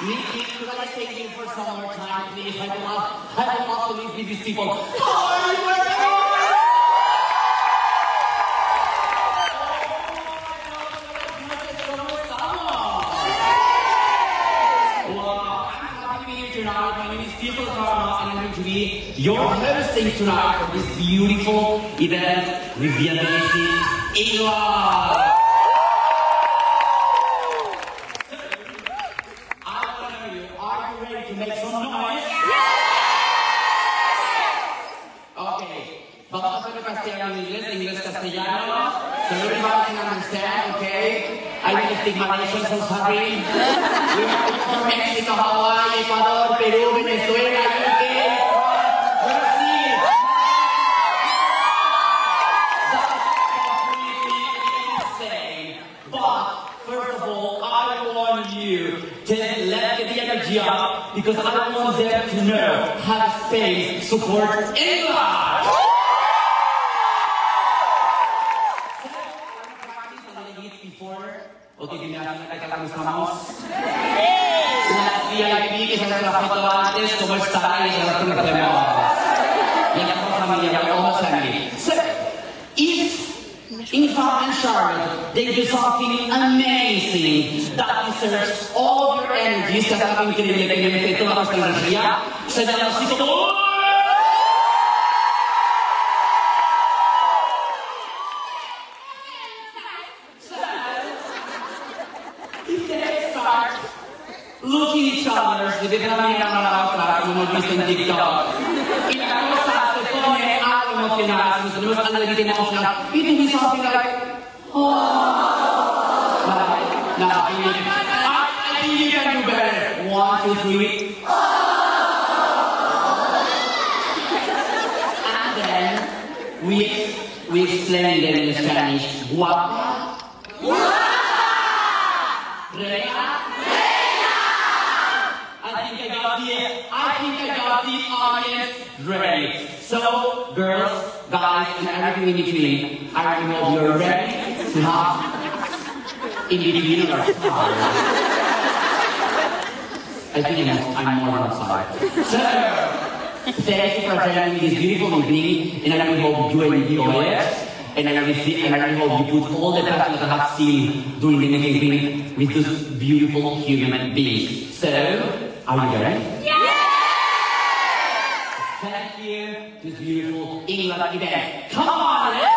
Nikki, could I stay here for some more time, please? I would love to live with these people. Oh, tonight. My name is Peter Karma, and I'm going to be your hosting tonight for this beautiful event with the amazing Ingvar. I want to know you. Are you ready to make some noise? Okay. Vamos a hacer castellano en inglés castellano. So everybody can understand, okay? I will speak Malaysian, so sorry. We have people from Mexico, Hawaii, Ecuador, Peru, Venezuela, UK, Brazil. That's completely insane. But, first of all, I want you to let the energy up because I want them to know how space supports England. Ok, primero que estamos. Las VIP que se hacen la foto antes, ¿cómo están? Y las conocemos. Y la familia, almost family. So, if Ingvar and Charlotte, they do something amazing that deserves all your energy, se acaba increíble que me toda nuestra energía, se llama así como... Looking each other, si vedono la mia l'altra, come ho visto in TikTok. E la cosa se pone algo emozionale, se dobbiamo andare di emotional, you can be something like, oh. No, I think you can do better. 1, 2, 3. And then we explain them in Spanish. Guapa. Reina. I think I got the audience ready. So, girls, guys, and everything in between, I hope you're ready to have in between or sorry. I think I'm more on side. So, thank you for attending this beautiful evening, and I really hope you enjoy it. And I really hope you put all the passion that I have seen during the evening with those beautiful human beings. So, are you ready? Yeah! Thank you to this beautiful England event. Come on, let's go!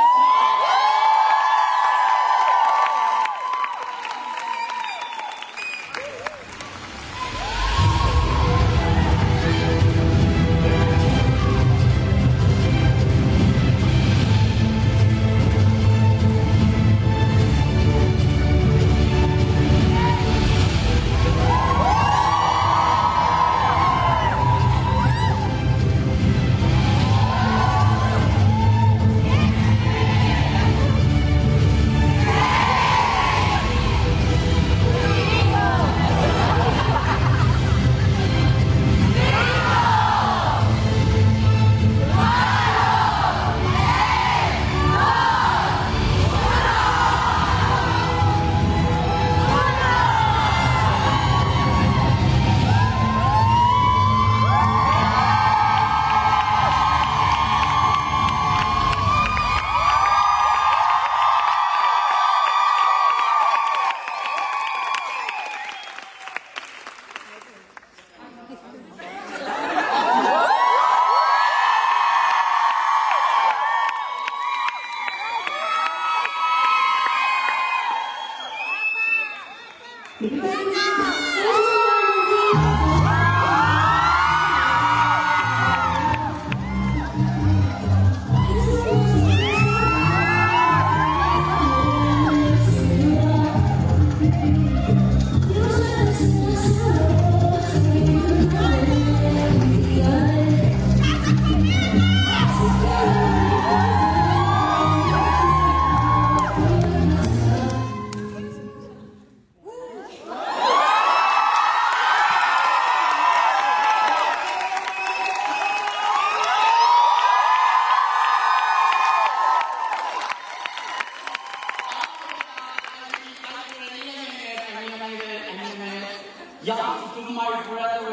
Yeah, to my brother,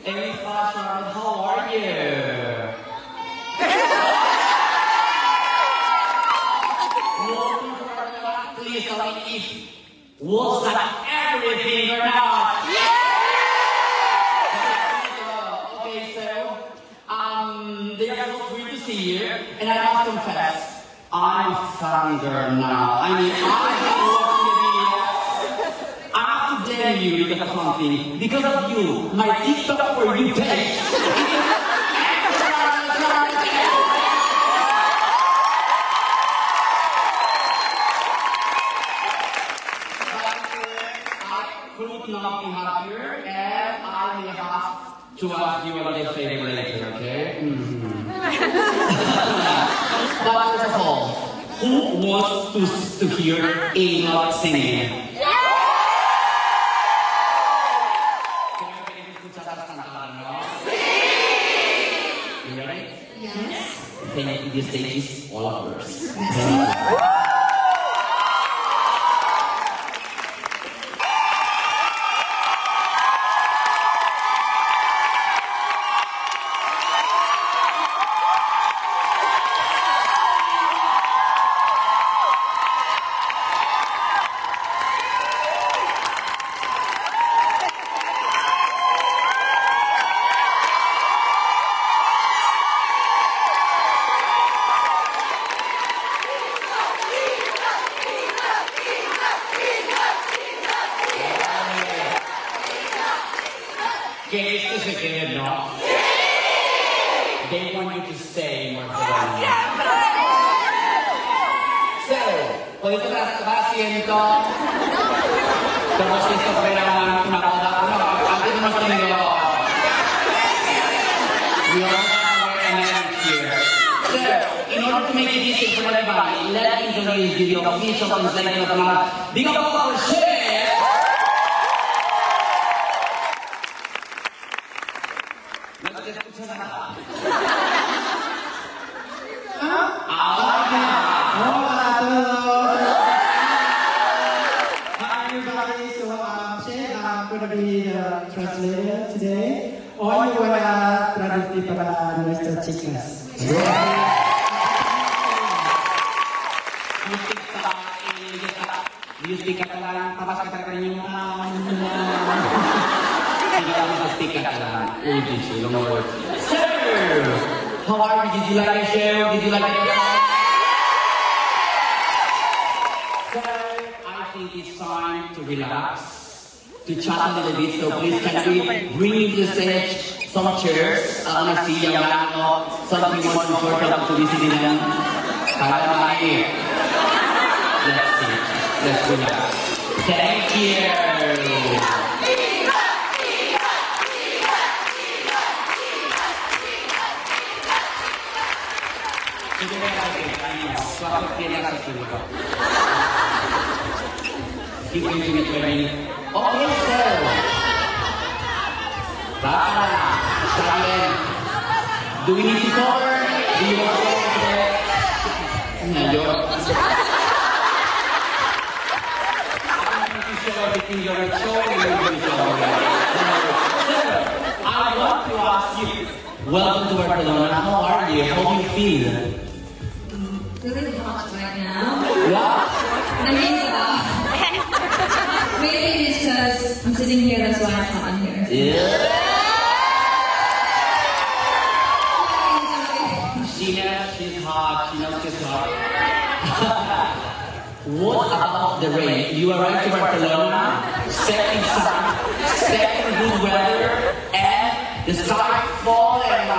Amy Fashion, how are you? Please tell me if was that everything or not? Okay, so they are so great to see you, and I must confess, I'm a fan girl now. I mean, I've been watching the videos. I have to tell you because of something. Because of you, my TikTok for you page. Could not be happier, and I may have to ask you about your favorite later, okay? But first of all, who wants to hear Enoch singing? You ready? Yes. Then this stage is all of yours. No? They want you to stay more So, puedes estar haciendo como si esto fuera una boda. Antes hemos tenido we all have a marriage here. So, in order to make it easy for everybody, let me introduce you the official translation of the month. Big applause for Cher! Translator today. Hoy voy a traducir para nuestras chicas. Do you speak Catalan? Papas kata kanyang hindi kami speak Catalan. So, how are you? Did you like the show? Did you like the show? So, I think it's time to relax. To chat a little bit, so please can we bring to the stage some chairs? I want to see yung something more comfortable to be sitting in. Para naman let's see. Let's relax. Thank you. Keep going to get ready. Okay, so. Sharon, do we need to cover? Do you want to cover today? No, you're. I'm going to show everything you're showing and you're going to show I want to ask you, welcome to Barcelona. How are you? How do you feel? Really hot right now. Yeah? I mean, maybe it's because I'm sitting here, that's why it's hot in here. Yeah. She's hot. She knows she's hot. What about the rain? You arrived to Barcelona, expecting sun, expecting good weather, and the sky falling.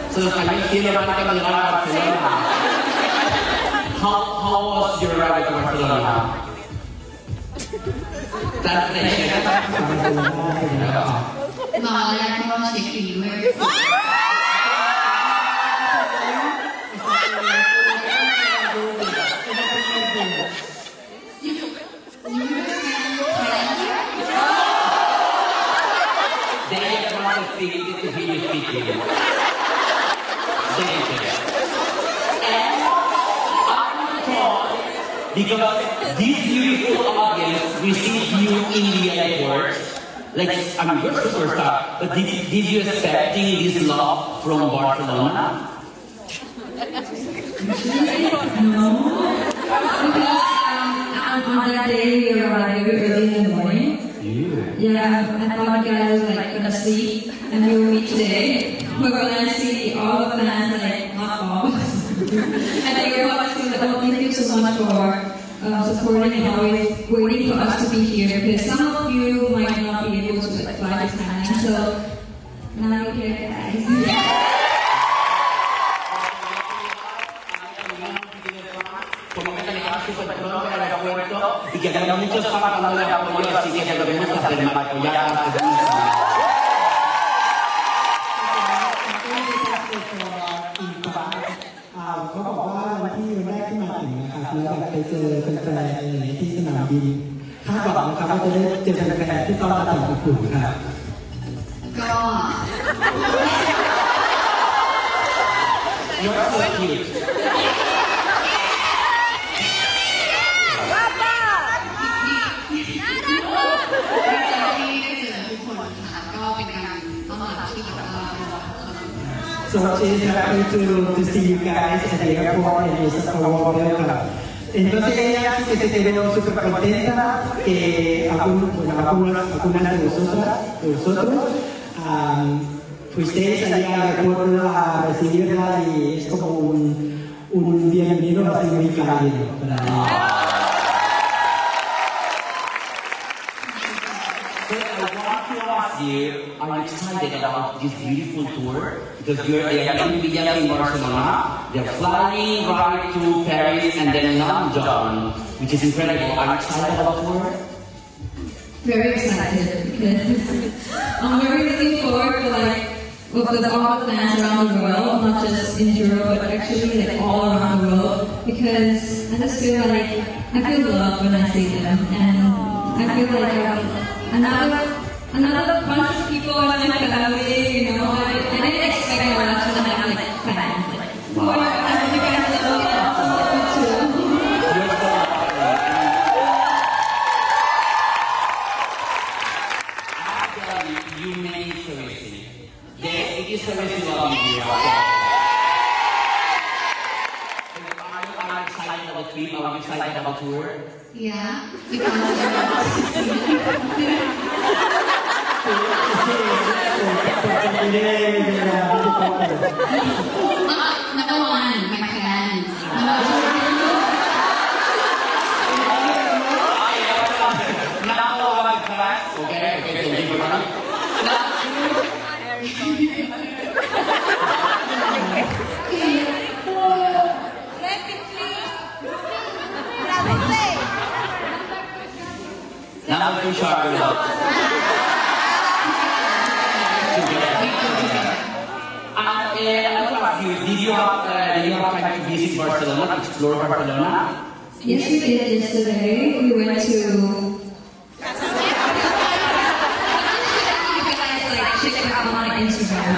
So can you feel like Barcelona? How was your arrival to Barcelona? Translation. Because this beautiful audience received you in the airport, Like, I mean, you're a superstar, but did you expecting this love from Barcelona? No. Because on that day we arrived very early in the morning. Yeah, I thought you guys were like gonna sleep and we will meet today. But when I see all the fans like not all, and they were watching like, oh, thank you so much for supporting and always waiting for us to be here because some of you might not be able to like fly to Thailand. So now you're here, guys. Como que tenemos súper pronto en el aeropuerto y que tenemos muchos fans dándole apoyo, así que debemos hacer más apoyar a laเขาบอกว่าวันที่วันแรกที่มาถึงนะครับแล้วแบบไปเจอแฟนๆอะไรที่สนามบินคาดหวังนะครับว่าจะได้เจอแฟนๆที่ต้อนรับอย่างอบอุ่นครับก็ You're so cute. So she's happy to see you guys at the airport and it's a warm welcome. Entonces ella sí que se quedó súper contenta que algunas de vosotros fuisteis allá al aeropuerto a recibirla y es como un bienvenido así muy cálido para ella. Are you excited about this beautiful tour? Because you're going to be in Barcelona. They're flying right to Paris and then London, which is incredible. Are you excited about the tour? Very excited because I'm very looking forward to like with all the fans around the world, not just in Europe, but actually like all around the world. Because I just feel like I feel love when I see them, and I feel like another bunch of people in my family, you know, I didn't expect my life to have like fans. Wow. I think you guys love it too. Actually, you made it so easy. Yes, it is so easy loving you. Are you excited about the trip? Are you excited about the tour? Yeah, because number one, my parents. Now my class. Okay, thank you for that. Now we're sharp enough. I want to ask you, did you have time to visit Barcelona, to explore Barcelona? Yes, we did yesterday. We went to. You guys like check it out on my Instagram.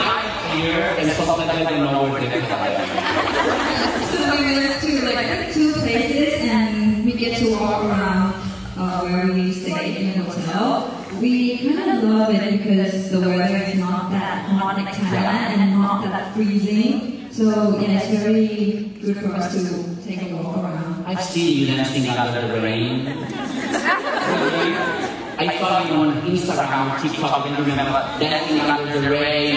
I'm here and sometimes I don't know where they're going. So we went to like 2 places and we get to walk around where we stay in the hotel. We kind of love it because the weather is not that hot like Thailand and not that freezing. So yeah, it's very good for us to take a walk around. I've seen you dancing under the rain. I saw you on Instagram or TikTok, and remember dancing under the rain.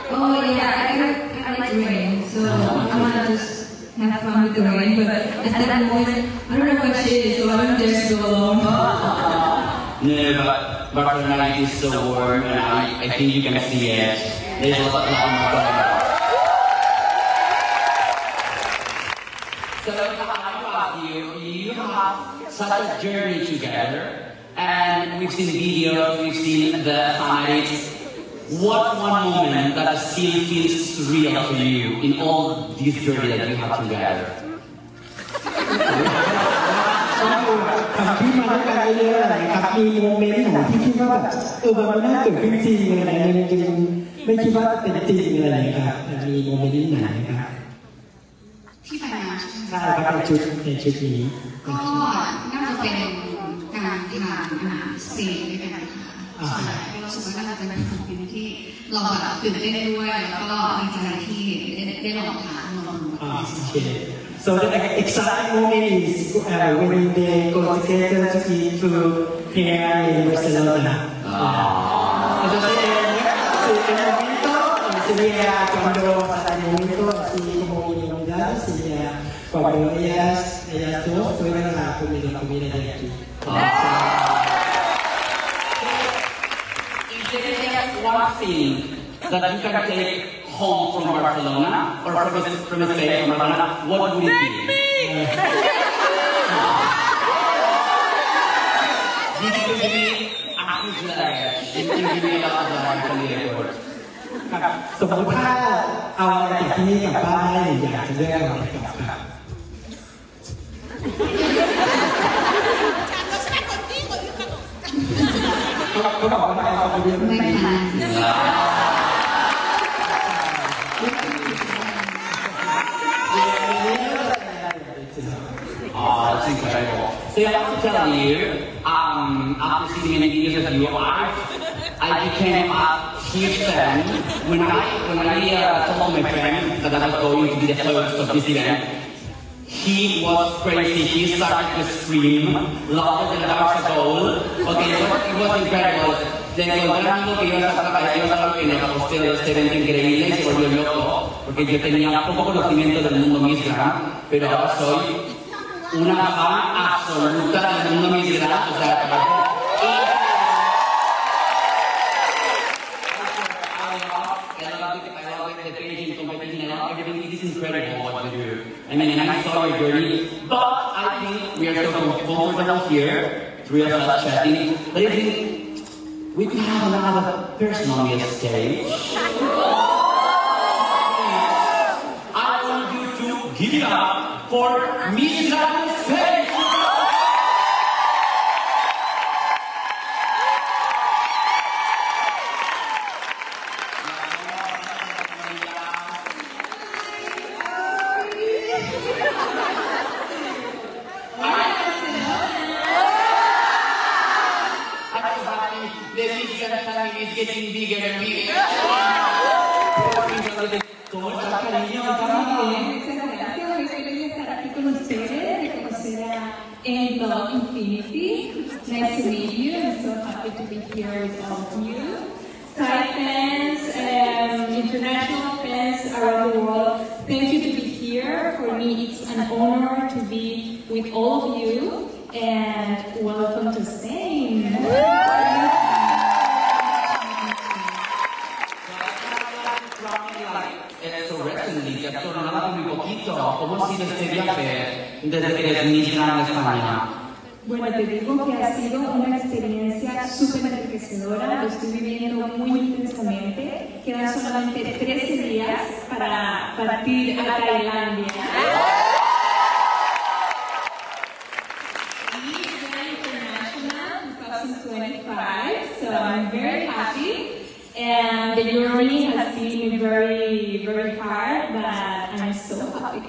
Oh yeah, I like rain, so I want to just have fun with the rain, but at that moment, I don't know what shade it is, so I don't dare to go alone. No, but Barcelona is so warm, and I think you can see it. There's a lot of fun. So, you have such a journey together, and we've seen videos, we've seen the highlights. What one moment that still feels surreal to you in all this journey that you have together? ทำที่มาด้วยกันเยอะๆอะไรครับมีโมเมนต์ไหนที่คิดว่าแบบมันน่าเกิดขึ้นจริงอะไรจริง ไม่คิดว่าเป็นจริงอะไรครับมีโมเมนต์ไหนครับ ที่ไปมาใช่ไหม ใช่ครับในชุดนี้ ก็น่าจะเป็นการทานอาหารเซนด้วยกันค่ะใช่เรารู้สึกว่าน่าจะเป็นของกินที่เราแบบตื่นเต้นด้วยแล้วก็ดีใจที่ได้ลองทานลองดู So the exciting moment is when they go together to eat food here in Barcelona. Entonces, en el momento sería cuando hasta el momento así como inolvidable sería cuando ellas dos fueron a comer la comida de aquí. If there is one thing that you can take home from Barcelona or from Spain, from Barcelona, what would it be? You can give me a huge luggage. You can give me a lot of luggage from the airport. ครับสมมติถ้าเอาอะไรจากที่นี่กลับบ้านได้อยากจะเลือกอะไรกลับครับเขาบอกว่าไม่เอาไปเลือก ไม่ทาน Oh, that's incredible. So I have to tell you, after seeing many videos of you, I became a huge fan. When I told my friend that I was going to be the host of this event, he was crazy. He started to scream louder than a Barca goal. Okay, it was incredible. Le encontré un amigo que iba a estar para ellos algo que nos costó este evento increíble y se volvió loco, porque yo tenía poco conocimiento del mundo Mizgram, pero ahora soy una fan absoluta del mundo Mizgram, o sea, I love the painting competition, I love everything. It is incredible what you do. I mean, I'm sorry, Bernie, but I think we are so comfortable here, three of us chatting, but I think we could have another person on the stage. I want you to give it up for Mizgram Spain! The Mizgram family is getting bigger and bigger. ¿Cómo estás, cariño? Muchas gracias, muy feliz de estar aquí con ustedes, de conocer a Angel Infinity. Nice to meet you. I'm so happy to be here with all of you. Thai fans, international fans around the world, thank you to be here. For me, it's an honor to be with all of you, and welcome to Spain. ¿Cómo ha sido este viaje desde que eres Mizgram de España? Bueno, te digo que ha sido una experiencia súper enriquecedora, lo estoy viviendo muy intensamente. Quedan solamente 13 días para partir a Tailandia. International 2025, so I'm very happy. And the journey has been very, very hard, but I'm so happy.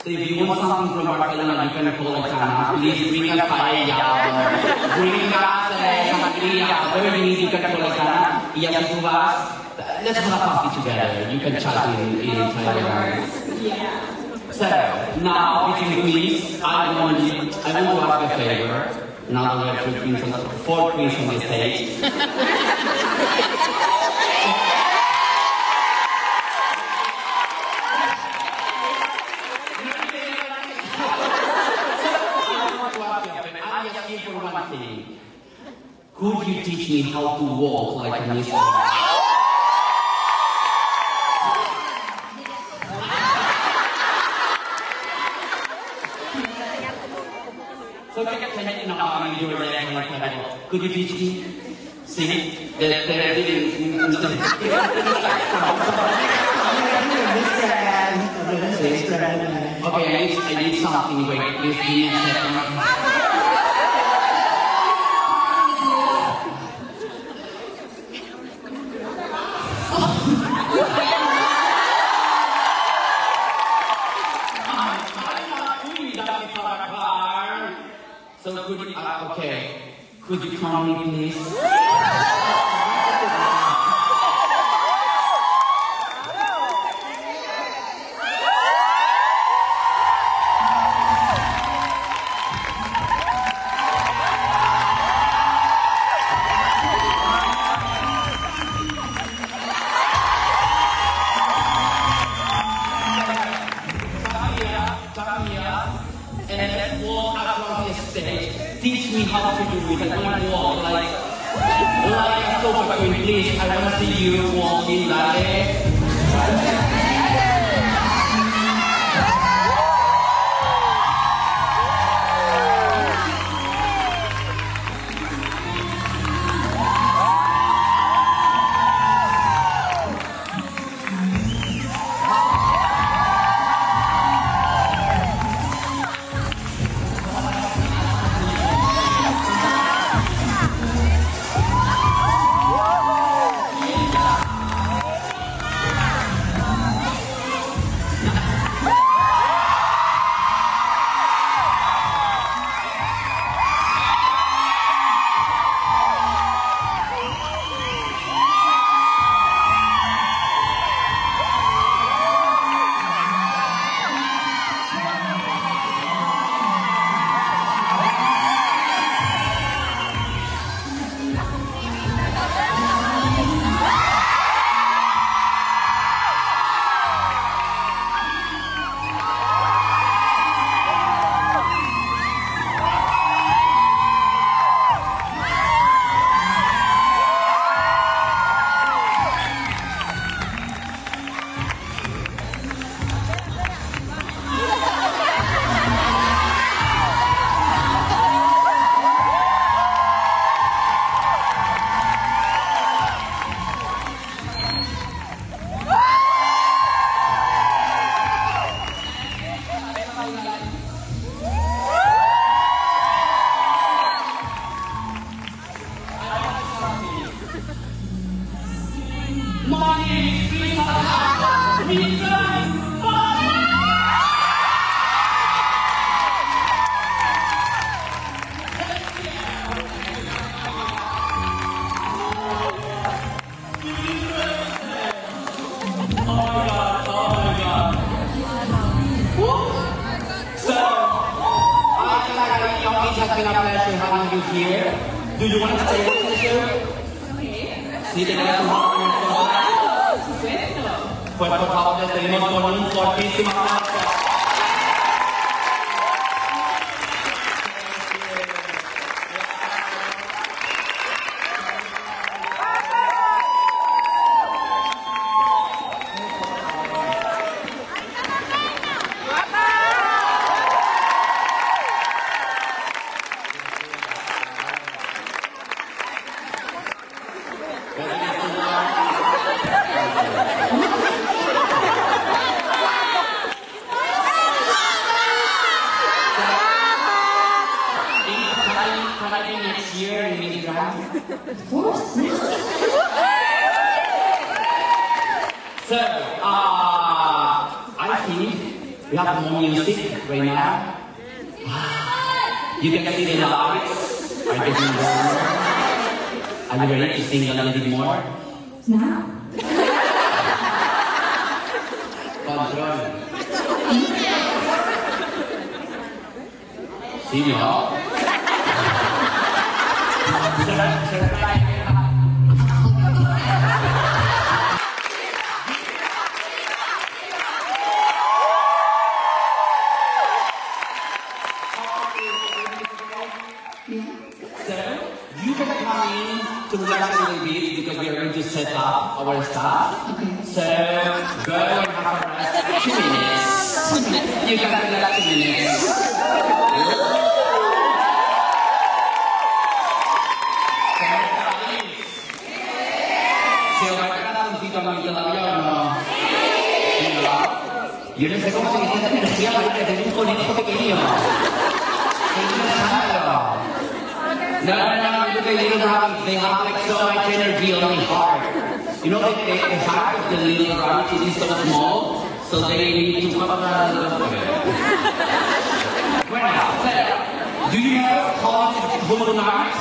So if you want something from Barcelona, you can call Alexana. Please bring us paella, bring us sangria, whatever you need, you can call Alexana. Y as tú vas, let's have a coffee together. You can chat in Thailand. Yeah. So, now, between queens, I want to ask a favor. Now that we have four queens on the stage. I ask you for one thing. Could you teach me how to walk like a Mizgram? So could you teach me? Sing? Okay, I need something. Wait, please give me a second. could you come with me, please? Come here, and let's walk across the stage. Teach me how to do it. I want to walk like a sofa queen, please. I want to see you walking like. It's been a pleasure having you here. Do you want to say what to do? Sí, te quedas un poco en el Pues por favor, les pedimos con un fortísimo aplauso. Next year in Instagram. Of course. So, I think we have more music right now. You can see the lights are getting warmer. Are you ready to sing a little bit more? Now? Control. Sí, ¿no? You can come in to relax a little bit because we are going to set up our stuff. Okay. So go and have a rest 2 minutes. You can relax 2 minutes. ¿Se os va a quedar un poquito más todavía o no? Sí, ¿no? Yo no sé cómo se dice esta energía para tener un conejo pequeño. No, look at little rabbits. They have like so much energy on the heart. You know, the heart of the little rabbit is so small, so they need to come up a little bit. Bueno, so, do you know how to Mars?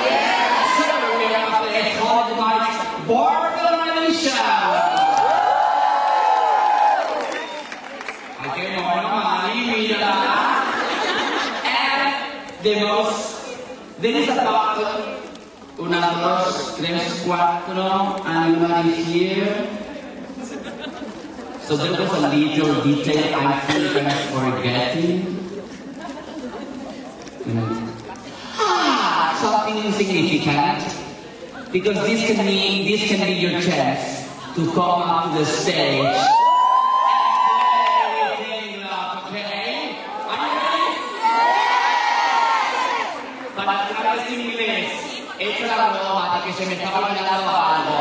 So we are going to play called by Bartolomeisha. Okay, and the most, there is about 1, 2, 3, 4, and 1 is here. So there was a little detail I think I'm forgetting. Something insignificant. Because this can be your chance to come up to the stage and play everything up, okay? Are you ready? Para hablar en inglés, he hecho la broma de que se me estaba olvidando algo.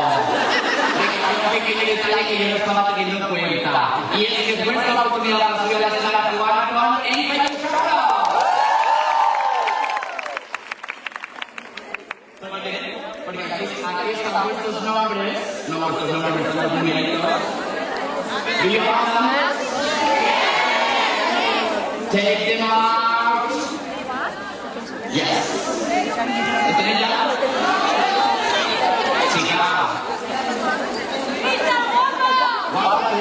De que había un pequeño detalle que yo no estaba teniendo en cuenta. Y es que fue esta oportunidad para subir a la escena a jugar con Anybody Charo. Porque aquí están vuestros nombres, no vuestros nombres, son los numeritos. Do you have them? Take them out. Yes. ¿Lo tenéis ya? Chica. Guapo.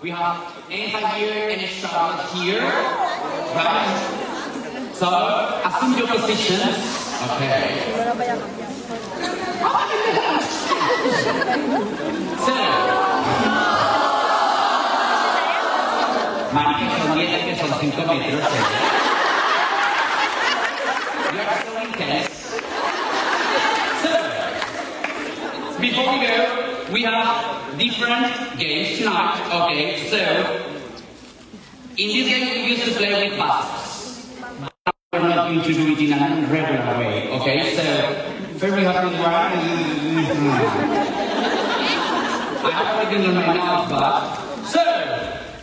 We have Eva here and Charlotte here, right? So, assume your positions. Okay. So, Marica, son 10 que son 5 metros. You are so intense. So, before we go, we have different games tonight. Okay, so in this game we used to play with buzzers. We're not going to do it in a regular way. Okay, so first we have to run. I have everything on my mouth, but so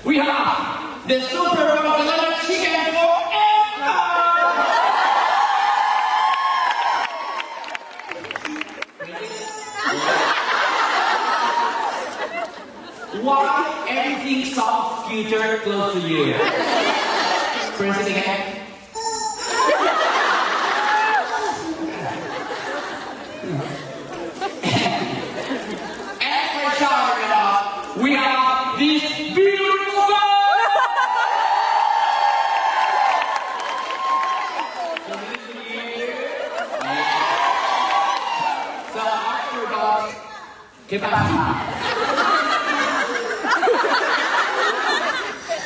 we have the Super Barcelona chicken for Why everything sounds cuter close to you? Press it again. And for showering up, we have this beautiful girl! So I forgot. ¿Qué pasa?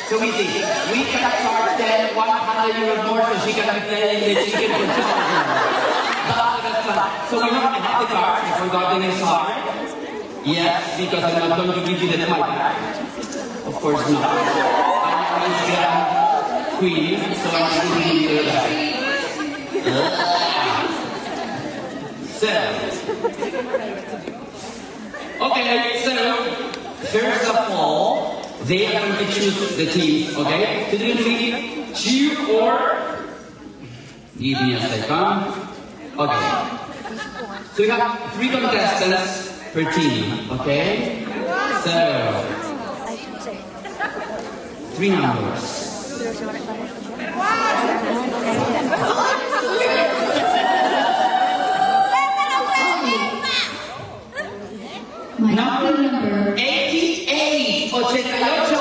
So easy. We can charge them 100 euros more so she can be playing the chicken for 2,000. So we have the card. I forgot the next card. Yes, because I'm not going to give you the money back. Of course not. I'm Instagram queen, so I'm giving you that. So. Okay, so first of all, they are going to choose the teams, okay? So they're going to cheer or... Give me a second. Okay. So we have 3 contestants per team, okay? So... 3 numbers. Number 88, 88.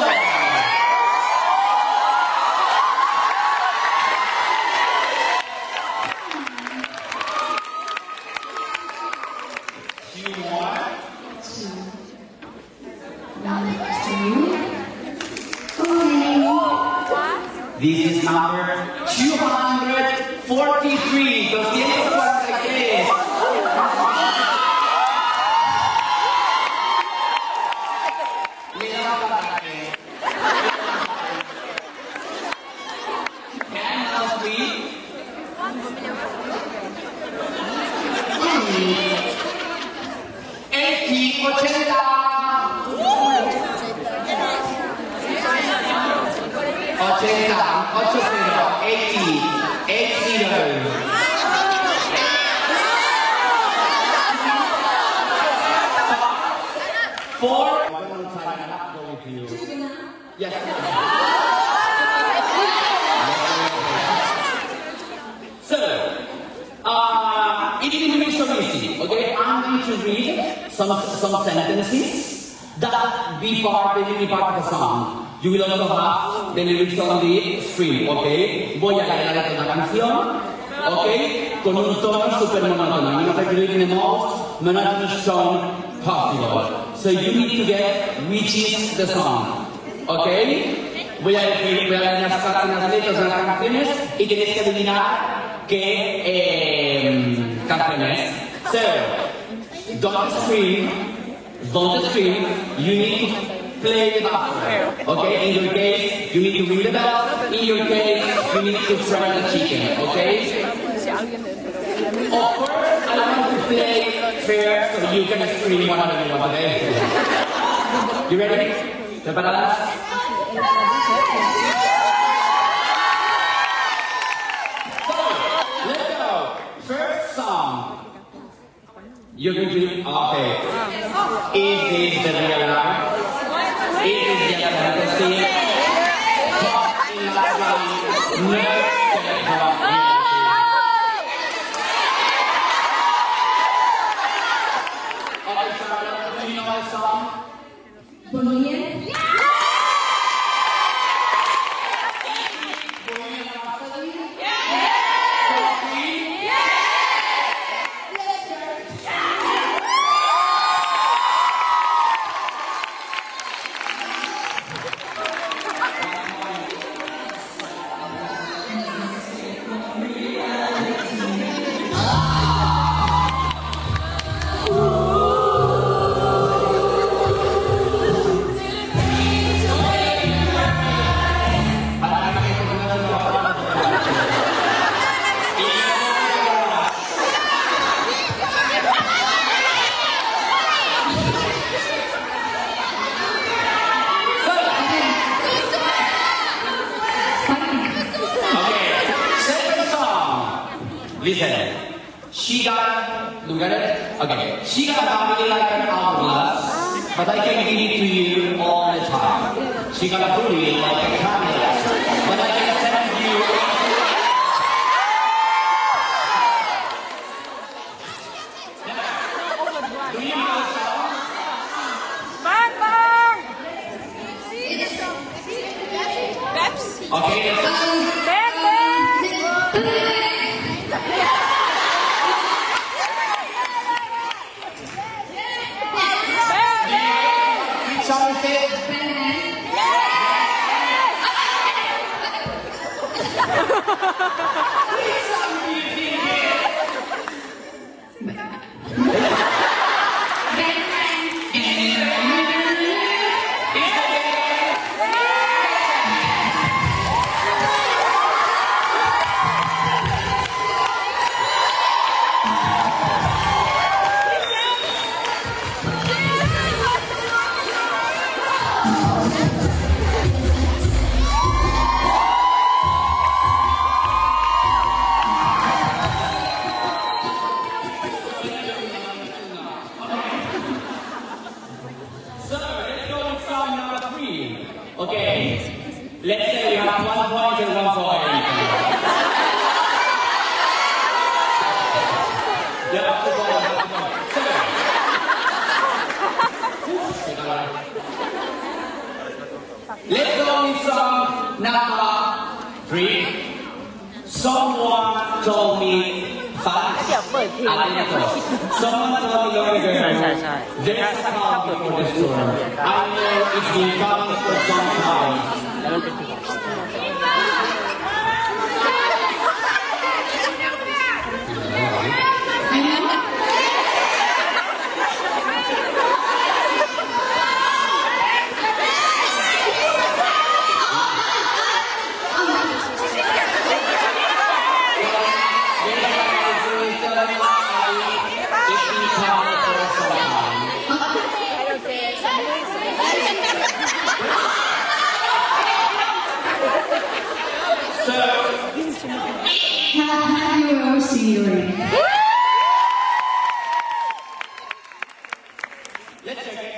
This is number 243. Los tiempos like this. Can now three. 4. One more time, I'm not going with you. Yes. So, it will be so easy. Okay, I'm going to read some sentences that will be part of the song. You will also have the lyrics on the screen. Okay, voy a leer la canción. Okay, con un tono super monótono. I'm going to read in the most monotonous tone possible. So you need to get which is the song. Okay, voy a decir unas letras de las canciones y tenéis que adivinar qué canción es. So, don't scream, you need to play the buffer. Okay, in your case, you need to ring the bell. In your case, you need to try the chicken. Okay? Of course, I want to play fair so you can scream whatever you want. Okay? You ready? ¿Preparadas? So, let's go. First song. You're going to, okay. Is this the real life? Is this the fantasy? Talk in last line. No step up reality. Okay, Charlotte, do you know my song? Bohemian? Listen, she got, look at it, okay, she got a body like an hourglass, but I can give it to you all the time. She got a booty like a camera, but I can send you. Do you know the song? Okay, okay, let's say we have 1 point and 1 point. Yeah, 2 points, 2 points. Let's go with song number 3. Someone told me facts. Someone told me long ago there's a call before the storm. I know it's been coming for some time. scenery. Let's check it.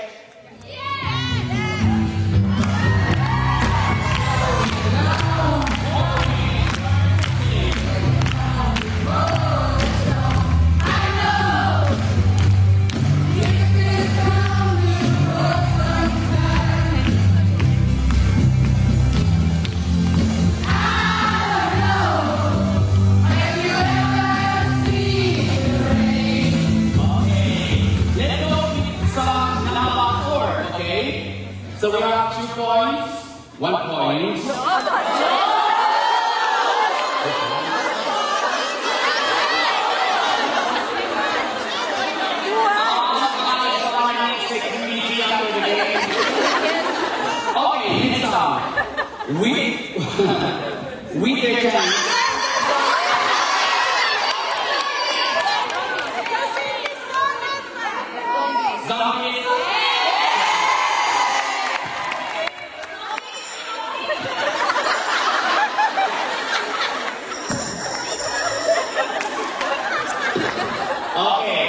So we have 2 points, 1 point. Okay, next song. We take chance. Zombies. Okay.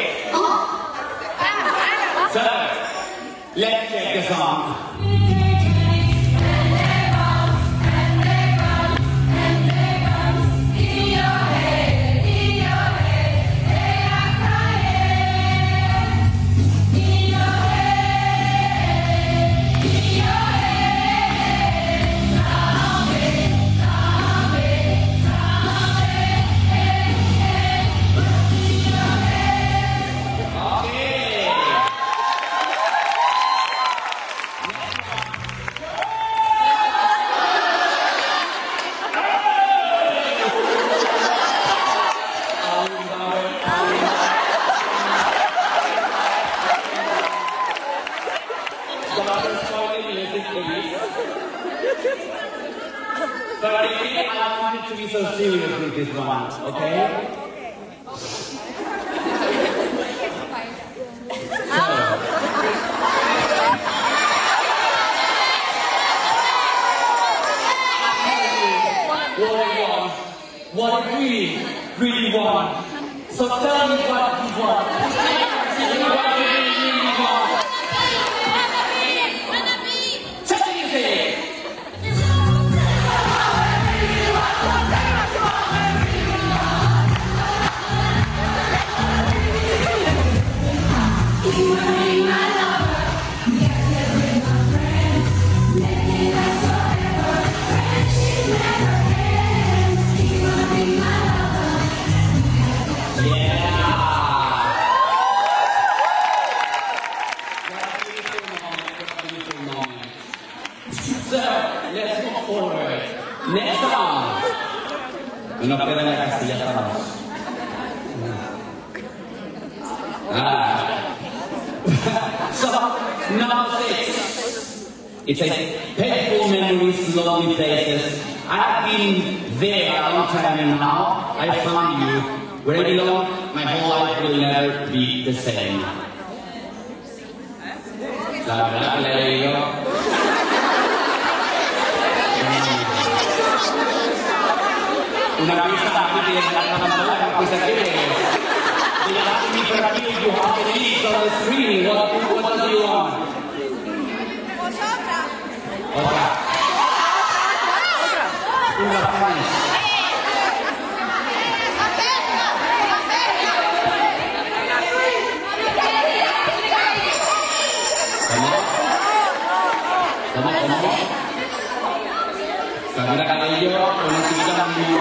So, let's check the song. But I think I want it to be so serious with this one, okay? What I really want. So tell me what you want. Tell me what you really want. Just you say it. So, let's move forward. Next song. Una pera na Castilla sa So, number 6. It says, painful memories, lonely places. I've been there a long time now. I found you. Where I belong, my whole life will never be the same. There you go. Una pista qui di una questa che you have to leave on the screen. What do you want? Okay. Una Spanish. ¿Cómo? Camila Cabello, una chica muy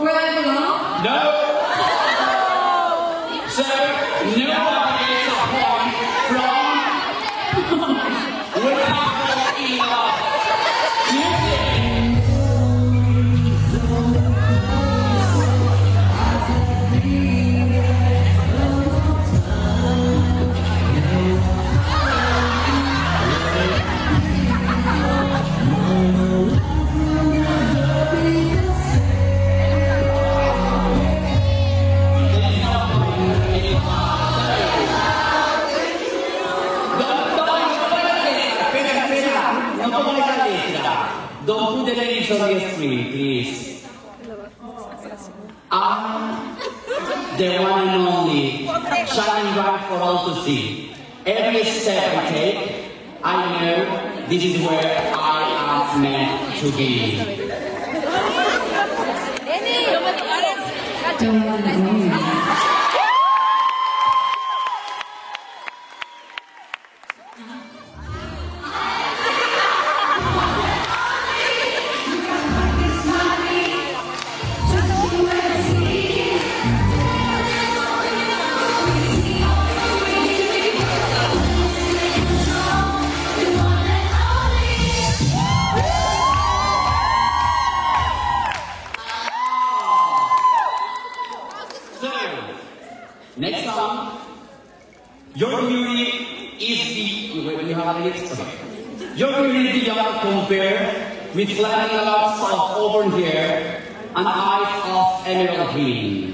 Where I belong? No. So, nobody gets a point from without enough music. ladies on the street, please. I'm the one and only, shining bright for all to see. Every step I take, I know this is where I am meant to be. Next song, Your Beauty is the... Wait, you have a lyrics? Okay. Your beauty is beyond compare, with flying locks of auburn hair and eyes of emerald green.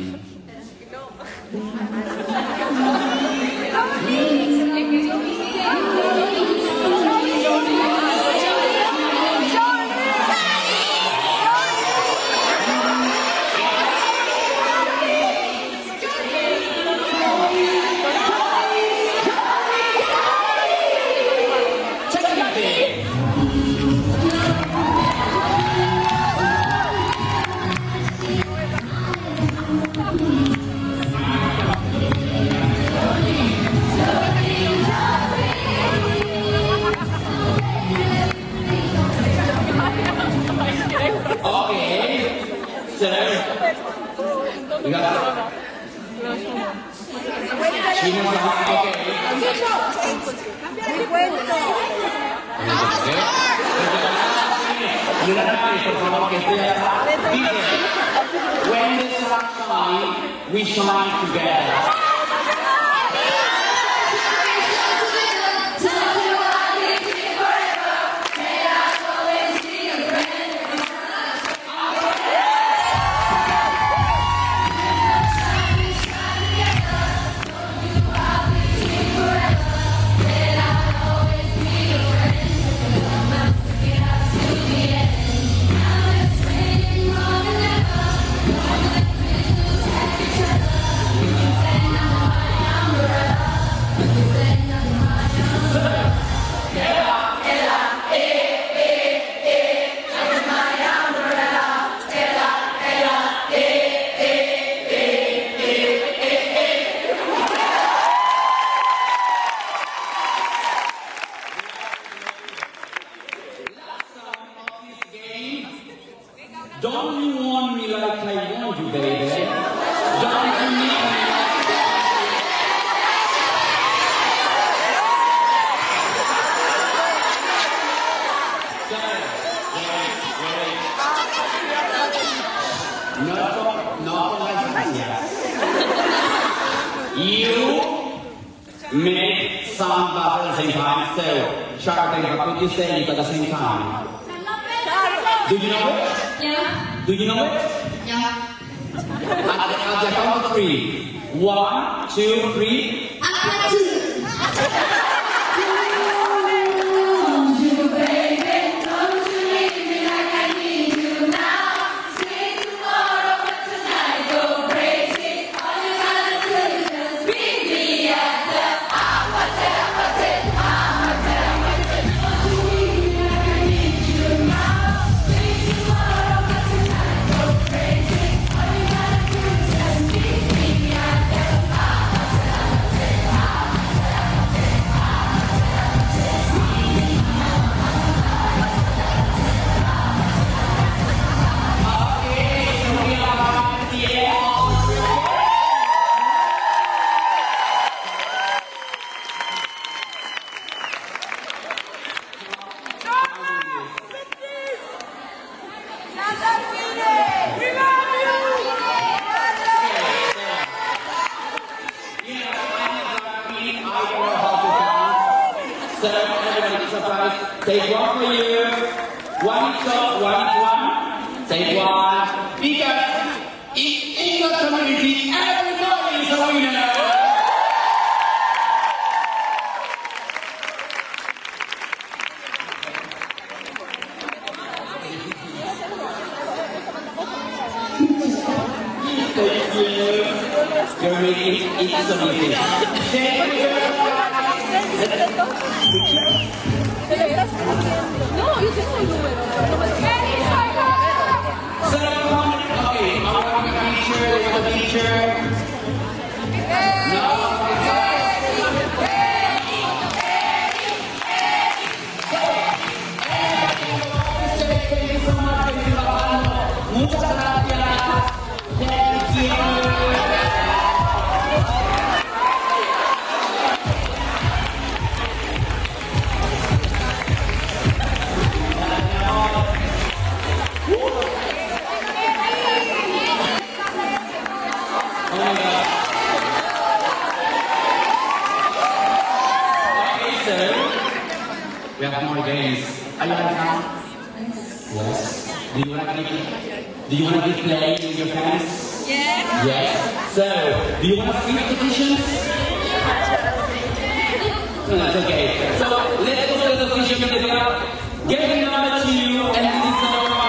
You got it? She knows how, okay. When the sun shines, we shine together. Don't you want me like I want you, baby? Don't you need me like No, you make some butter at the same time, so Charlotte and what you say at the same time. Do you know it? Yeah. Do you know it? Yeah. At the count of 3. 1, 2, 3. So everybody be surprised. Take one for you. One shot, one. Take one. Because in the community, everybody is a winner. you. You're making it so easy. Thank you. No, yo tengo el número. So, okay, I want a teacher. No. Muchas gracias. Thank you. We have more games. Are you ready now? Yes. Do you want to be playing with your friends? Yeah. Yes. So, do you want to switch positions? No, it's okay. So, let's go to the position together. Game number 2, and this is number 1.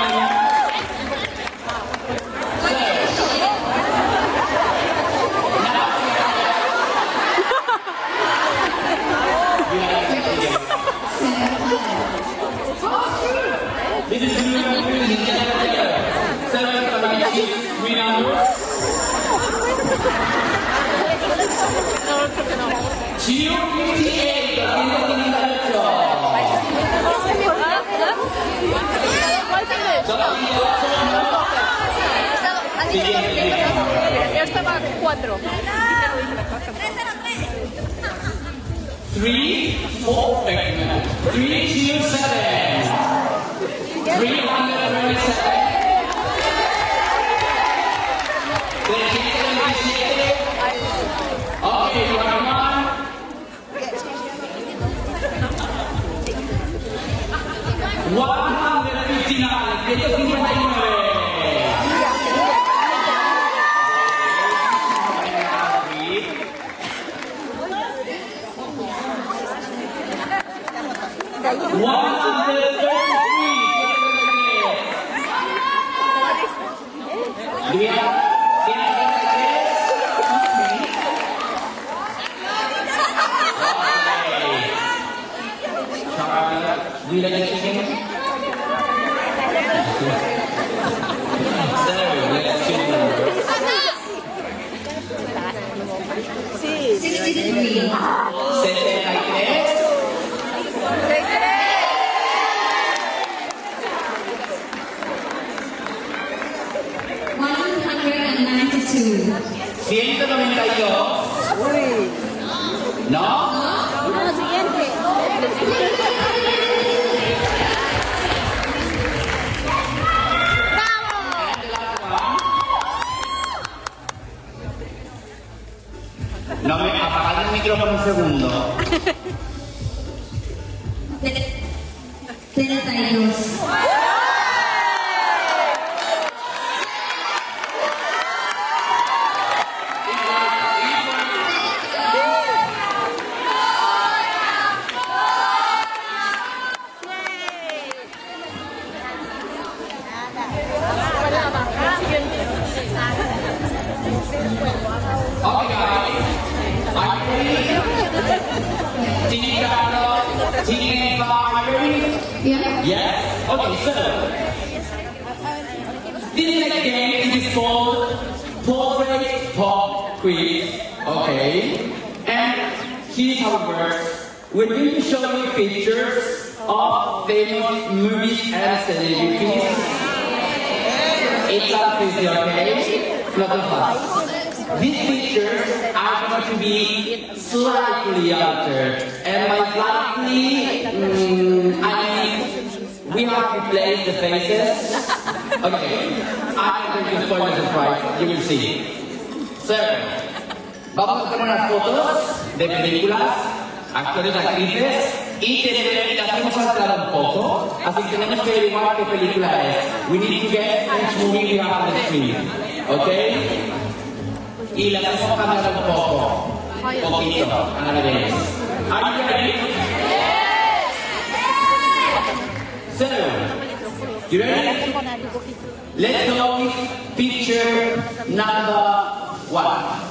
This is new numbers together. 7 times 6, 3 numbers. 258. Yo estaba 4. 3, 4, 3, 2, 7. 327. Okay, you are on. 159. Do you like the chicken? So, let's choose numbers. 63. 192. 192. ¿No? No, siguiente. No me apagar el micrófono un segundo. 32. Okay, guys. Are you ready? Team Carlo, Team Eva, are you ready? Yeah. Yes? Okay, so. This next game is called Portrait Pop Quiz. Okay? And here's how it works. We're going to show you pictures of famous movies and celebrities. It's not easy, okay? Not a fuss. These pictures are going to be slightly altered, and by slightly, I mean we have replaced the faces. Okay, I'm going to spoil the surprise. You will see. So, vamos a poner unas fotos de películas, actores, actrices, y las hemos alterado un poco, así que tenemos que averiguar qué película es. We need to guess which movie we have on the screen. Okay? Y la hemos cambiado un poco, poquito, a la vez. Are you ready? So, you ready? Let's go with picture number 1.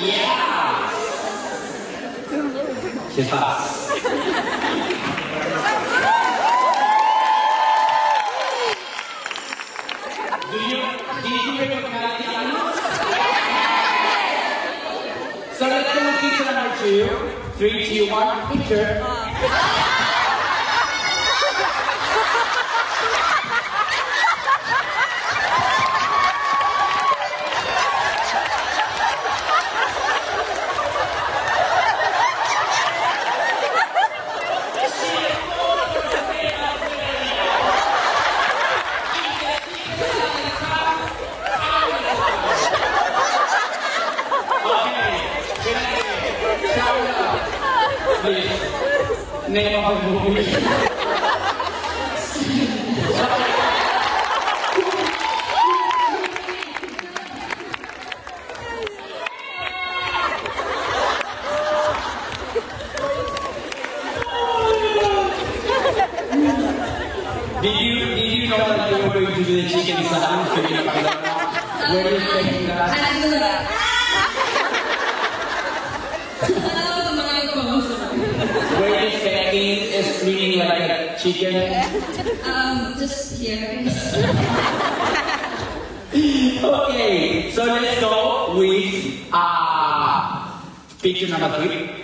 Yeah! She's fast. Did you recognize the animals? So let's do picture number 2. 3, 2, 1, picture. Please, name of the movie. Did you know that you were going to do the chicken salad? Where are you taking that? Were you expecting screaming like a chicken? Just here. Okay, so let's go with picture number 3.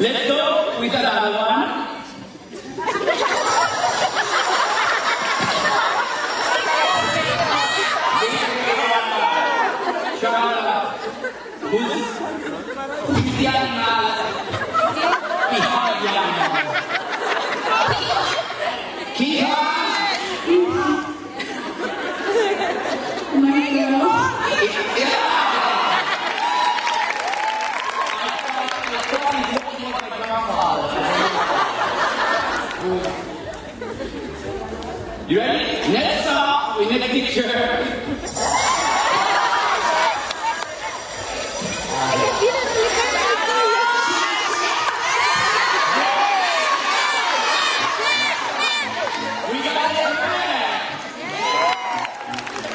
Let's go with another one. Who's the animal behind the animal? Kiha? You ready? Next stop, we need a picture. We got it.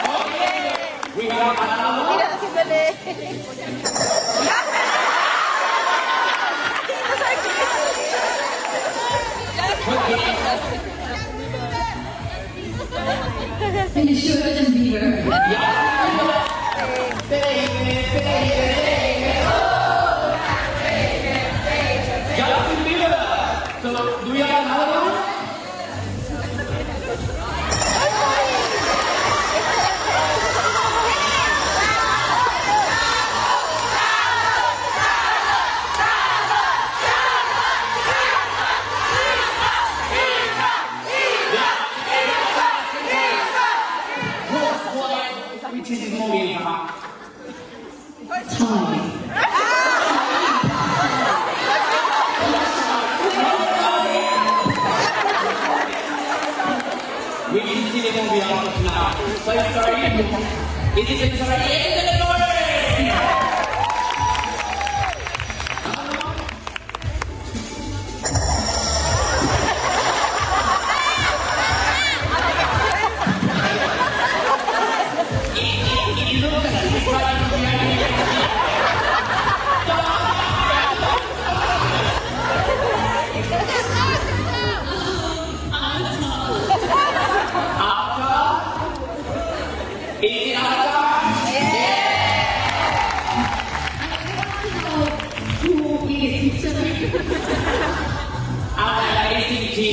Okay. We got another one. Maybe shorter than Bieber. Justin Bieber. So, do we have another one? Which is this movie? Time. We can see the movie out of now. So it's already. It's already in the story.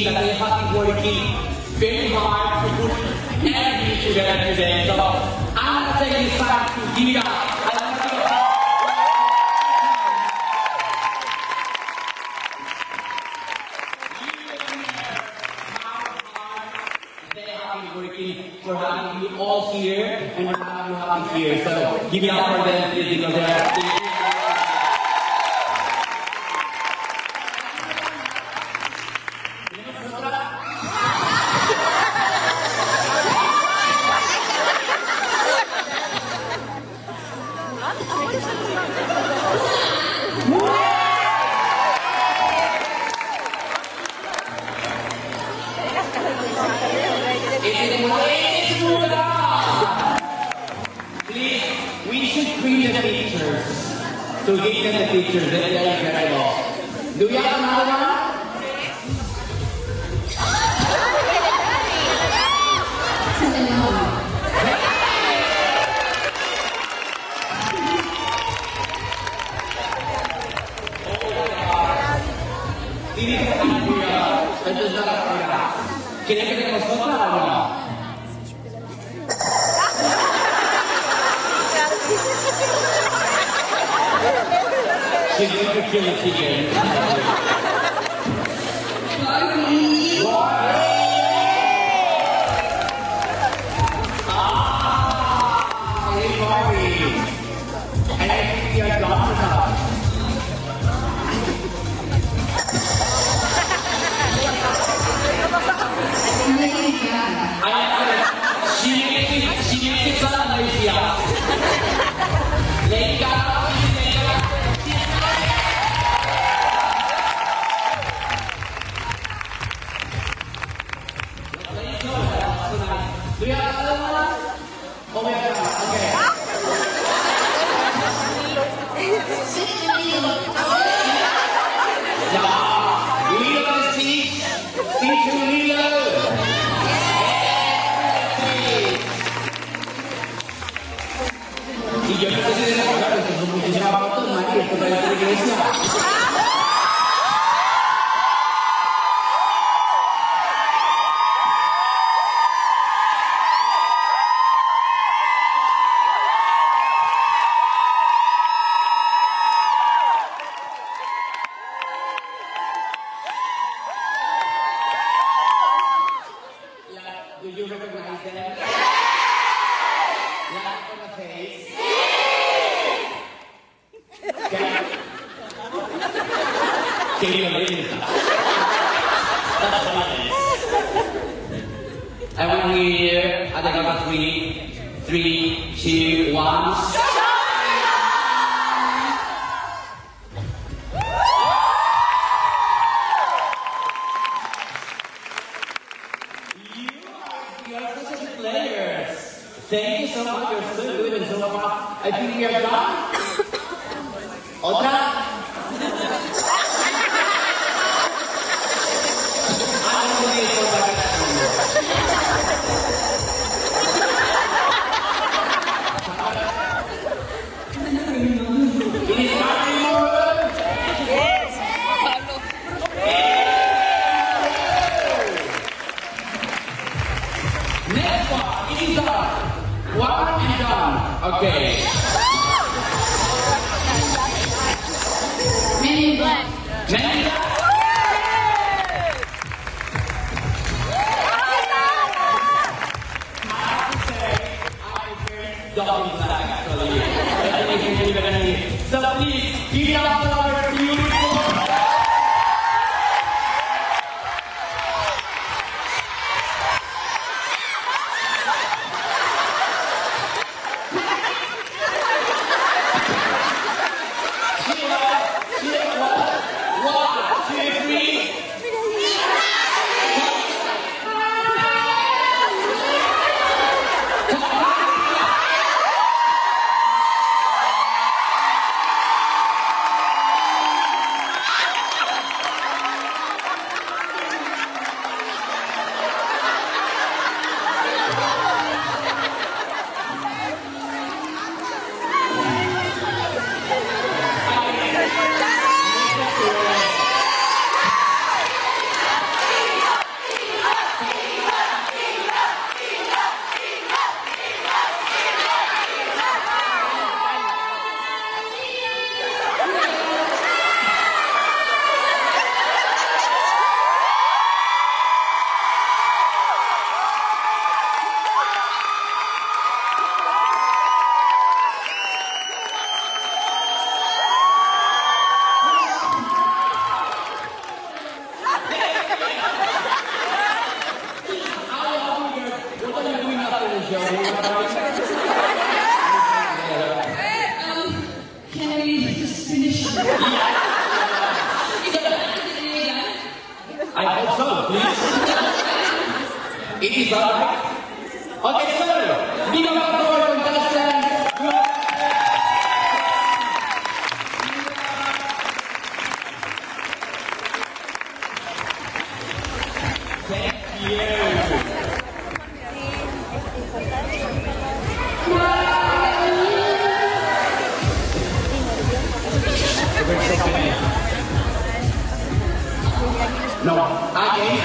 That I have been working very hard to put everything together today. So I'm going to take this time to give it up. and we're happy here. So give it up for them because they are. Please, we should print the pictures. To give them the pictures, then they are incredible. Do we have another one? ¿Quieren que tenemos otra o no? She's going to kill it again. Hey, Barbie. I think you're gone now. She makes it sound Malaysia. Do you have another one? Oh, we have one. Okay. Yeah. Lilo and Stitch. Stitch and Lilo. Y yo no sé si de recordar que son muchísimas fotos, María, esto para la iglesia. Do you recognize them? Yeah, on the face. Can you believe it? That's nice. I want to hear at the count of 3. 3, 2, 1. You are such good players. Thank you so much. You're so good and so fast. I think we are done. Otra. Next one, it is done. One and done. Okay. Men in Black. Men in Black. I have to say, I prefer Dog in Black actually. I think you can leave it any. So please, give it up for our beautiful.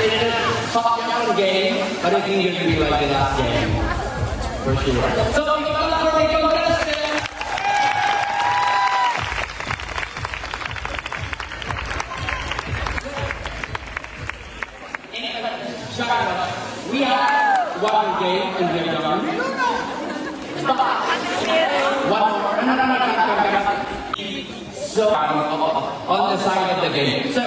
it's a fun game, but I think you're going to be like the last game. For sure. So, we got for the contestant. Charlotte, we have one game and we are done. One more. No. So, on the side of the game. So,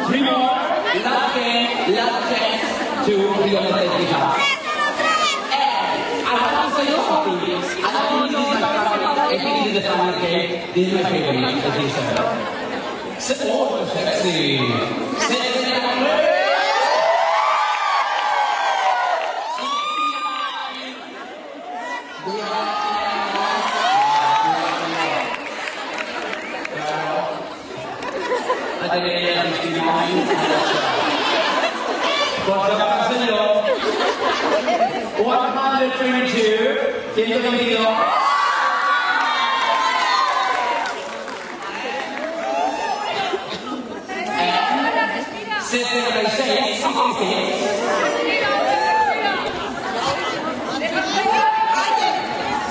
3 more. Last game, last chance to be on the stage guitar. And I want to say something. I don't think this is my favorite. If it is the final game, this is my favorite, as you said. Oh, sexy. Sexy. Por si acaso yo, 122, 122. And 66,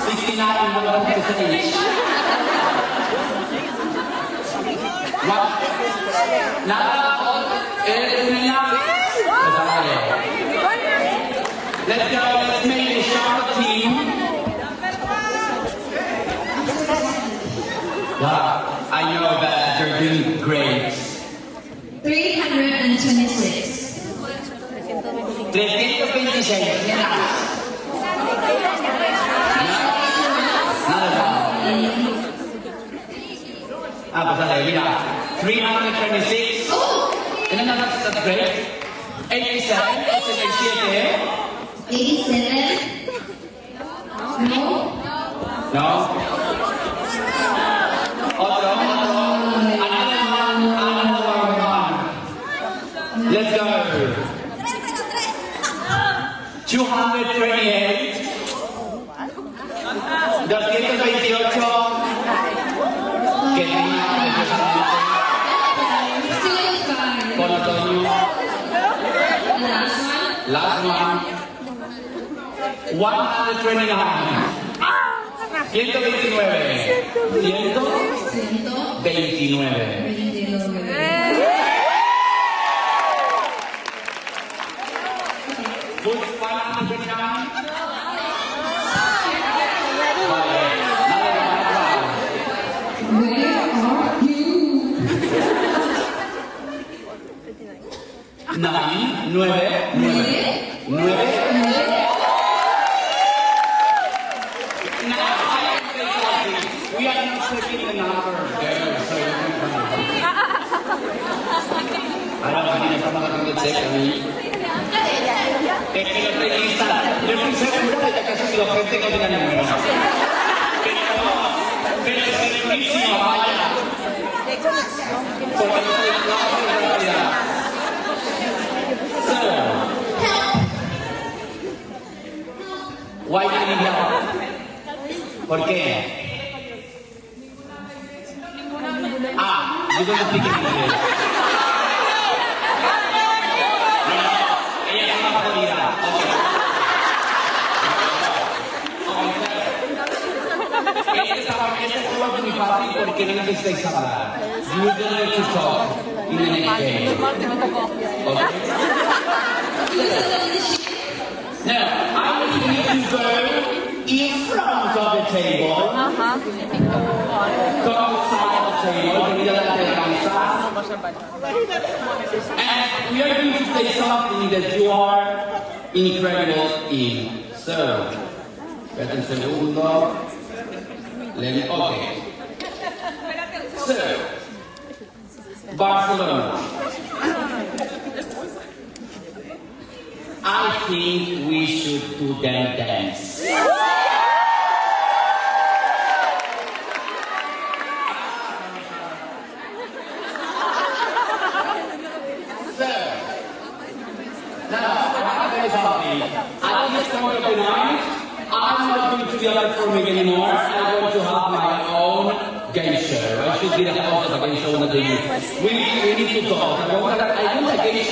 69, no to finish. Nada, let's go, let's make the Charlotte team. Wow, I know that you're doing great. 326. 326, nada. Pues dale, mira. 326. And then that's great. 87, 87. No. No. Otro. Another one. Let's go. 228. 228. Que tenía por Antonio. Last one. 129. 129. 129. Who's 129? Where are you? 9, 9. We are not taking the number there, so you can come on. I don't think estamos haciendo check a mí. Es que los tenistas, yo estoy seguro de que ha sido gente que tenga números. Pero es buenísimo, vaya. Porque no estoy en realidad. So, why do you need help? ¿Por qué? You're going to speak in English. Ella es una jodida. Este juego es muy fácil porque no necesitáis hablar. You don't need to talk in the next game. Okay? Now, I need to go in front of the table. Go outside of the table. Venid delante de la mesa. And we are going to play something that you are incredible in. So, espérate un segundo. Okay. So, Barcelona. I think we should do them dance. So, now, I think it's going to be nice. I'm not going to be performing anymore. I'm going to have my own game show. I should be the host of a game show. thing. We need to talk. I want to game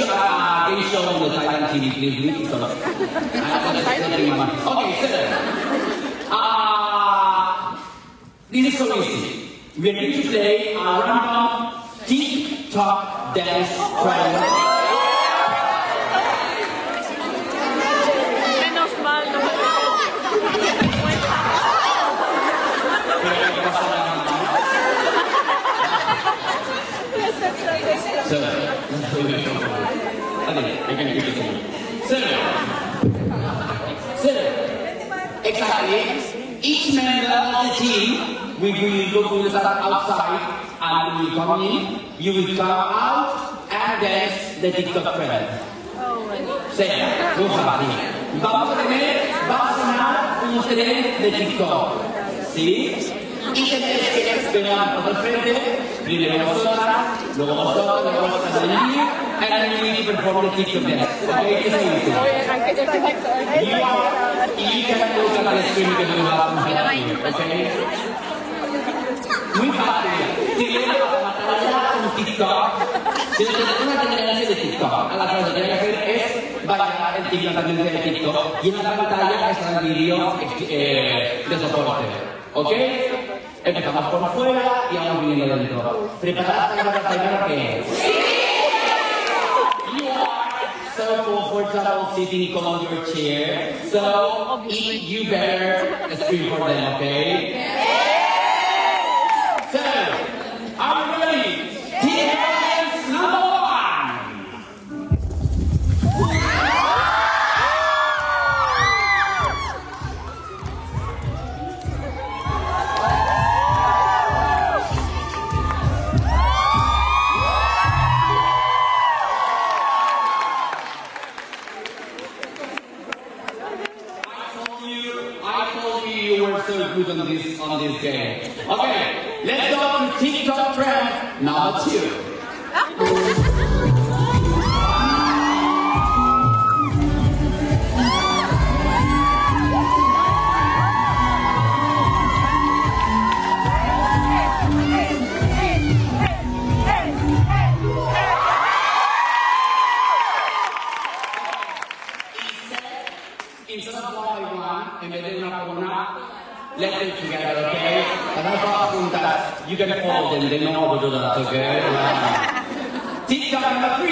show on the Thailand TV, please. We need to talk. Okay, so this is so easy. We are going to play a random TikTok dance trend. Menos mal, no me So, okay, I can give it to you. So, exactly, each member of the team, we will go to the outside and we will come in, you will come out and dance the TikTok trend. Say, vamos a sonar un tren de TikTok. ¿Sí? Y tenéis que esperar por el frente, primero vosotras, luego vosotros, luego vosotras de allí, and then you need to perform the TikTok dance. Okay, it's easy. You can look at the screen because you have to help you, okay? Muy fácil. Si ven la batalla con TikTok, si no tienes una tendencia de TikTok, a la cosa que hay que hacer es bailar el TikTok, la tendencia de TikTok, y en la pantalla está el vídeo de soporte. ¿Ok? Empezamos por fuera y vamos viniendo dentro. ¿Preparadas para la batalla que es? You are so comfortable sitting on your chair, so you better scream for them, okay? So, are you ready? Dance number 1! You were so good on this game. Okay, let's go to TikTok trend number 2. Instead of one by one, en vez de una por una, let's do it together, okay? You can follow them, they know how to do that, okay? TikTok number 3.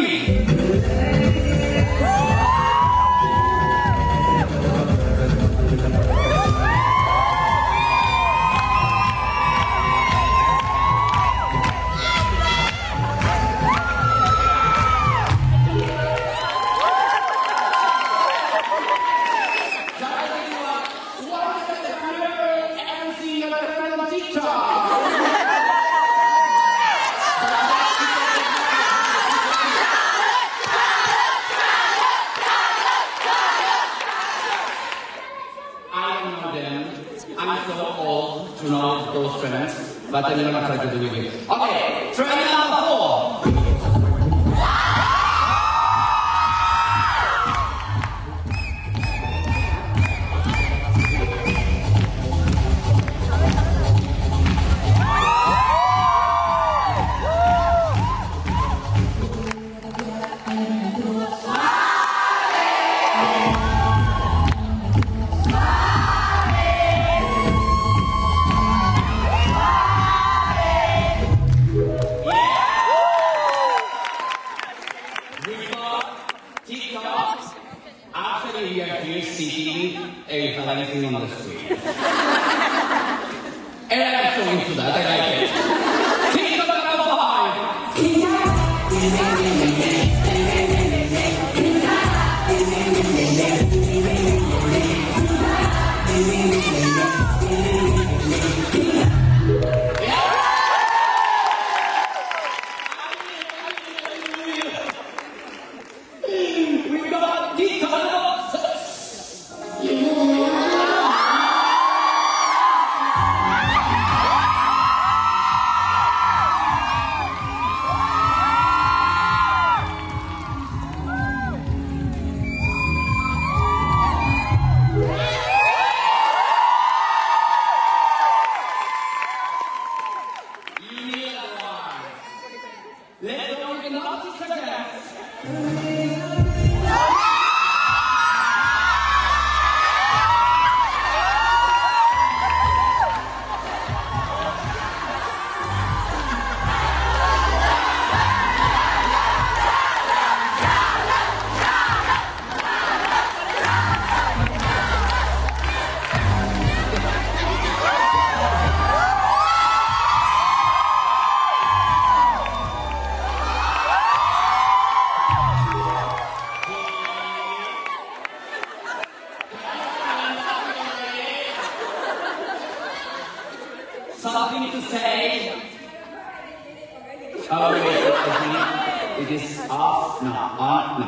I'm so old to know those trends, but I'm gonna try to do it. Okay, trend number 4. Actually, we are here sitting balancing on the street. And I'm so into that, I like it. TikTok number 5. We got TikTok number 6. Something to say? Oh, wait, I think it is off. No, on, no.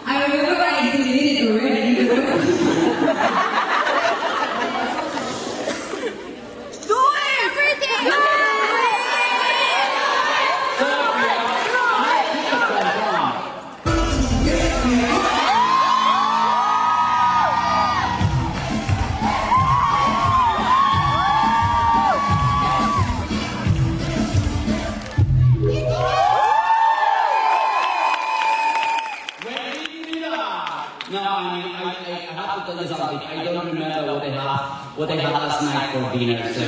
I remember I deleted it already. Do everything! I don't remember what I had last night for dinner, so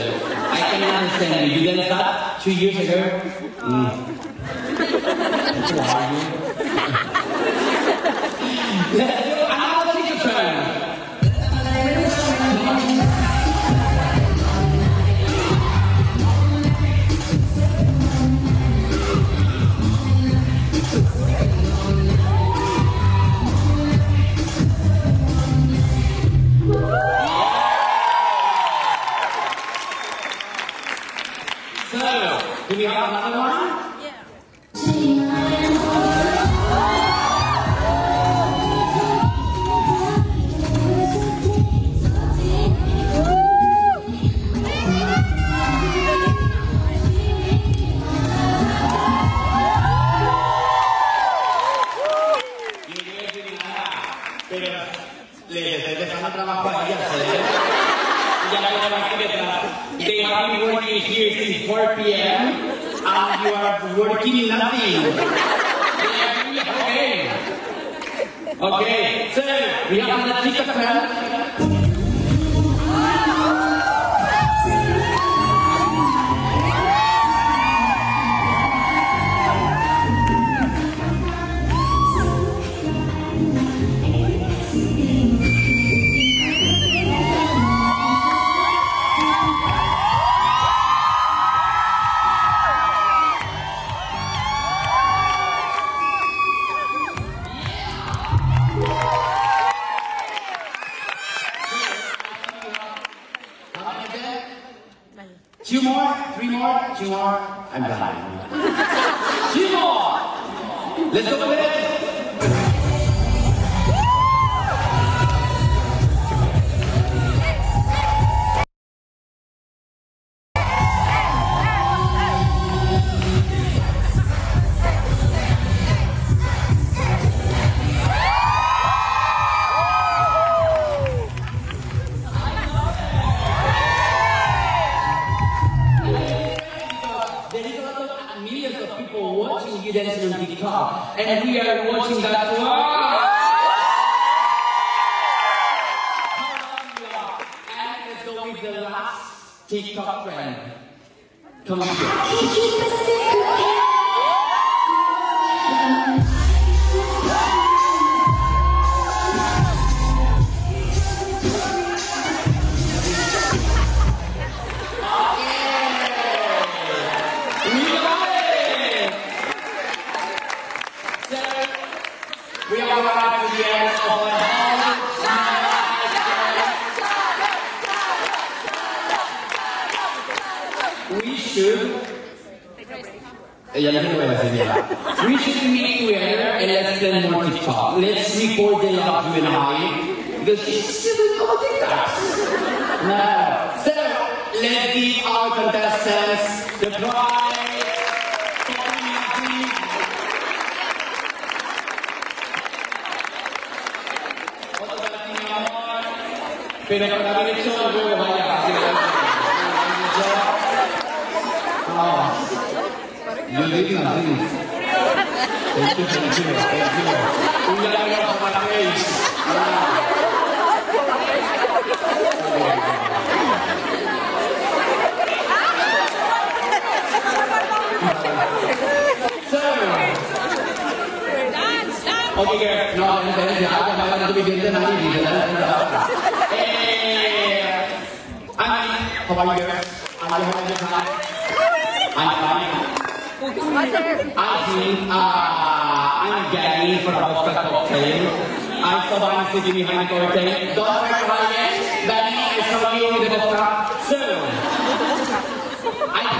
I can understand you. You did that 2 years ago? Who are you? Another teacher turn. Do we have another one? Pero le estoy dejando trabajo a ella, ya la voy a detrás. They have been working here since 4 p.m. and you are working nothing. Okay. Okay. So we have another teacher friend. Two more, 3 more, 2 more. I'm behind. 2 more. Let's go with it. Dancing on TikTok, and we are watching that. Wow! And let's go with the last TikTok trend. Come on. We are arrived to the end of our We should meet together and let's plan more TikTok. Let's record the love you and I because it's still on TikTok. No. So let's give our contestants the prize. Pero por haber hecho luego vaya. Yo le digo así. Thank you. Un abrazo para Grace. Okay, girl. No, no suficiente nadie. How are you guys? Are you having a good time? I'm fine. I think I'm getting for a vodka cocktail. I'm so fine sitting behind the curtain. Don't worry about it. Danny, I saw you with the vodka. So,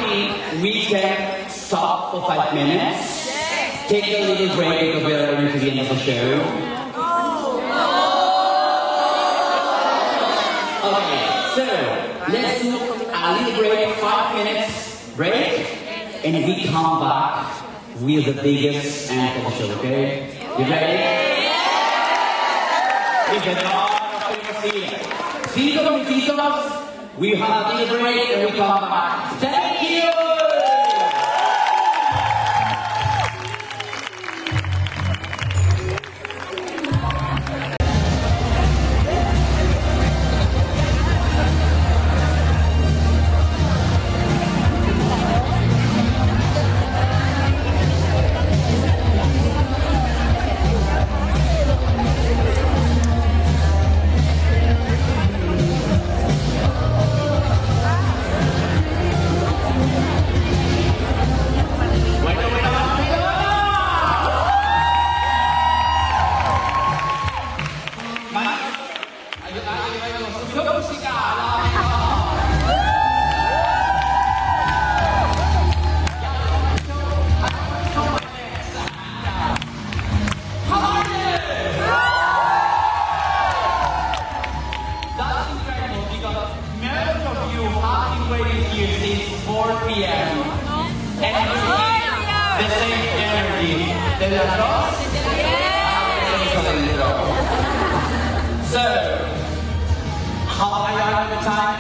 think we can stop for 5 minutes. Take a little break because we are going to the end of the show. Okay, so let's do a little break, 5 minutes break, and we come back with the biggest end of the show, okay? You ready? It's a lot of famous here. Tito's, we have a little break and we come back. Thank you! So, how are you having the time?